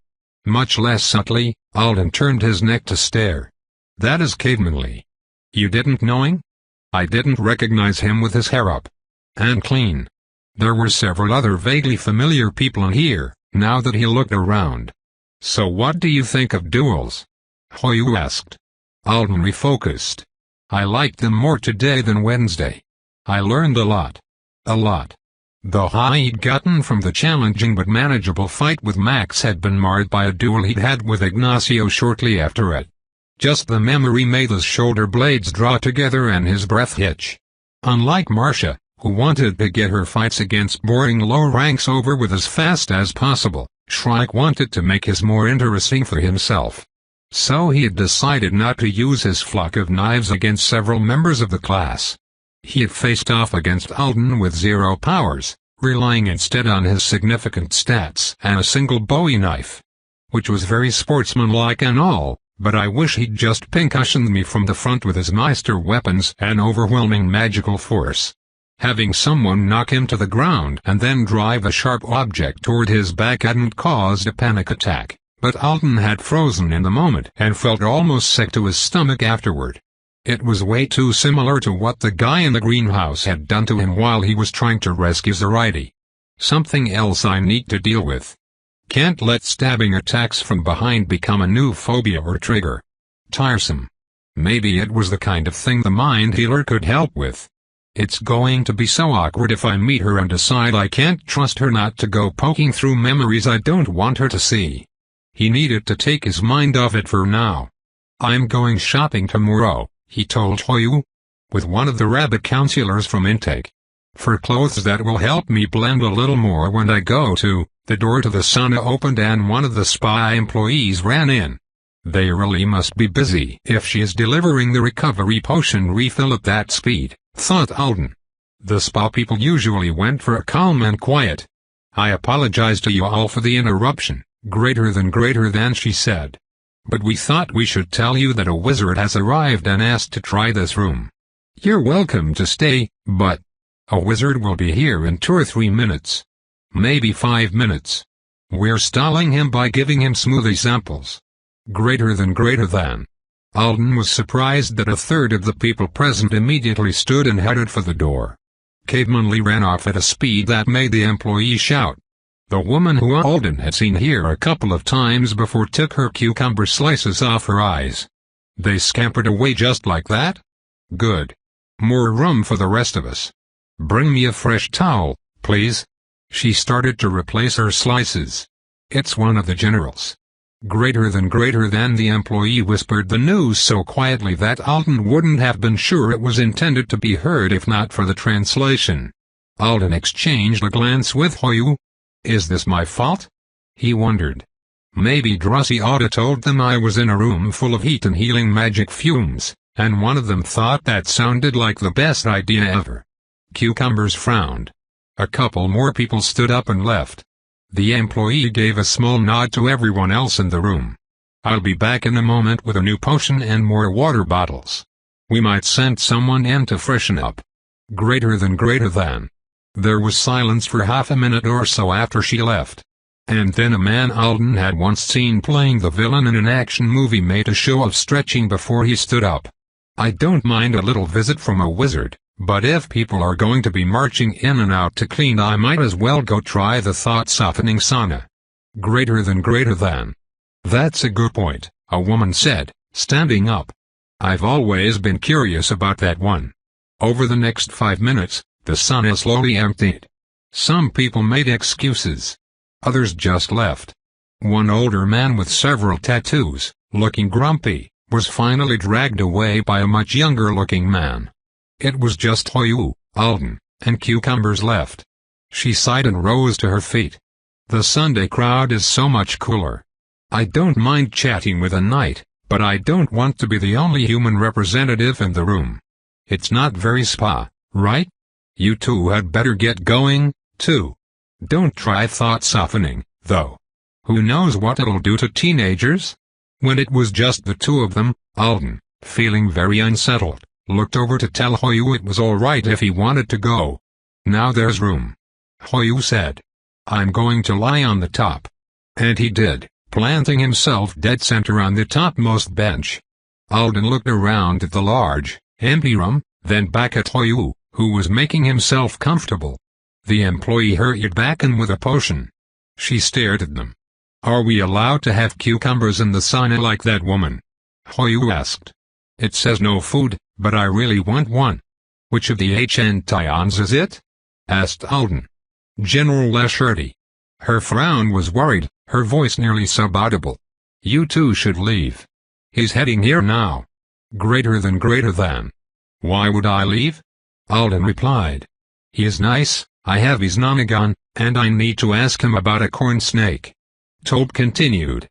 Much less subtly, Alden turned his neck to stare. That is Caveman Lee. You didn't knowing? I didn't recognize him with his hair up. And clean. There were several other vaguely familiar people in here, now that he looked around. So what do you think of duels? Hoyu asked. Alden refocused. I liked them more today than Wednesday. I learned a lot. A lot. The high he'd gotten from the challenging but manageable fight with Max had been marred by a duel he'd had with Ignacio shortly after it. Just the memory made his shoulder blades draw together and his breath hitch. Unlike Marcia, who wanted to get her fights against boring low ranks over with as fast as possible, Shrike wanted to make his more interesting for himself. So he had decided not to use his flock of knives against several members of the class. He had faced off against Alden with 0 powers, relying instead on his significant stats and a single Bowie knife. Which was very sportsmanlike and all, but I wish he'd just pincushioned me from the front with his Meister weapons and overwhelming magical force. Having someone knock him to the ground and then drive a sharp object toward his back hadn't caused a panic attack, but Alden had frozen in the moment and felt almost sick to his stomach afterward. It was way too similar to what the guy in the greenhouse had done to him while he was trying to rescue Zoraide. Something else I need to deal with. Can't let stabbing attacks from behind become a new phobia or trigger. Tiresome. Maybe it was the kind of thing the mind healer could help with. It's going to be so awkward if I meet her and decide I can't trust her not to go poking through memories I don't want her to see. He needed to take his mind off it for now. I'm going shopping tomorrow, he told Hoyu. With one of the rabbit counselors from Intake. For clothes that will help me blend a little more when I go to. The door to the sauna opened and one of the spa employees ran in. They really must be busy if she is delivering the recovery potion refill at that speed, thought Alden. The spa people usually went for a calm and quiet. I apologize to you all for the interruption, greater than she said. But we thought we should tell you that a wizard has arrived and asked to try this room. You're welcome to stay, but a wizard will be here in 2 or 3 minutes. Maybe 5 minutes. We're stalling him by giving him smoothie samples. Greater than. Alden was surprised that a third of the people present immediately stood and headed for the door. Caveman Lee ran off at a speed that made the employee shout. The woman who Alden had seen here a couple of times before took her cucumber slices off her eyes. They scampered away just like that? Good. More room for the rest of us. Bring me a fresh towel, please. She started to replace her slices. It's one of the generals. Greater than the employee whispered the news so quietly that Alden wouldn't have been sure it was intended to be heard if not for the translation. Alden exchanged a glance with Hoyu. Is this my fault? He wondered. Maybe Drosy oughta told them I was in a room full of heat and healing magic fumes, and one of them thought that sounded like the best idea ever. Cucumbers frowned. A couple more people stood up and left. The employee gave a small nod to everyone else in the room. I'll be back in a moment with a new potion and more water bottles. We might send someone in to freshen up. Greater than. There was silence for half a minute or so after she left. And then a man Alden had once seen playing the villain in an action movie made a show of stretching before he stood up. I don't mind a little visit from a wizard, but if people are going to be marching in and out to clean, I might as well go try the thought-softening sauna. Greater than. That's a good point, a woman said, standing up. I've always been curious about that one. Over the next 5 minutes, the sauna slowly emptied. Some people made excuses. Others just left. One older man with several tattoos, looking grumpy, was finally dragged away by a much younger-looking man. It was just Hoyu, Alden, and Cucumbers left. She sighed and rose to her feet. The Sunday crowd is so much cooler. I don't mind chatting with a knight, but I don't want to be the only human representative in the room. It's not very spa, right? You two had better get going, too. Don't try thought softening, though. Who knows what it'll do to teenagers? When it was just the two of them, Alden, feeling very unsettled, looked over to tell Hoyu it was all right if he wanted to go. Now there's room. Hoyu said. I'm going to lie on the top. And he did, planting himself dead center on the topmost bench. Alden looked around at the large, empty room, then back at Hoyu, who was making himself comfortable. The employee hurried back in with a potion. She stared at them. Are we allowed to have cucumbers in the sauna like that woman? Hoyu asked. It says no food, but I really want one. Which of the Tions is it? Asked Alden. General Lesherty. Her frown was worried, her voice nearly subaudible. You two should leave. He's heading here now. Greater than. Why would I leave? Alden replied. He is nice, I have his nonagon, and I need to ask him about a corn snake. Tope continued.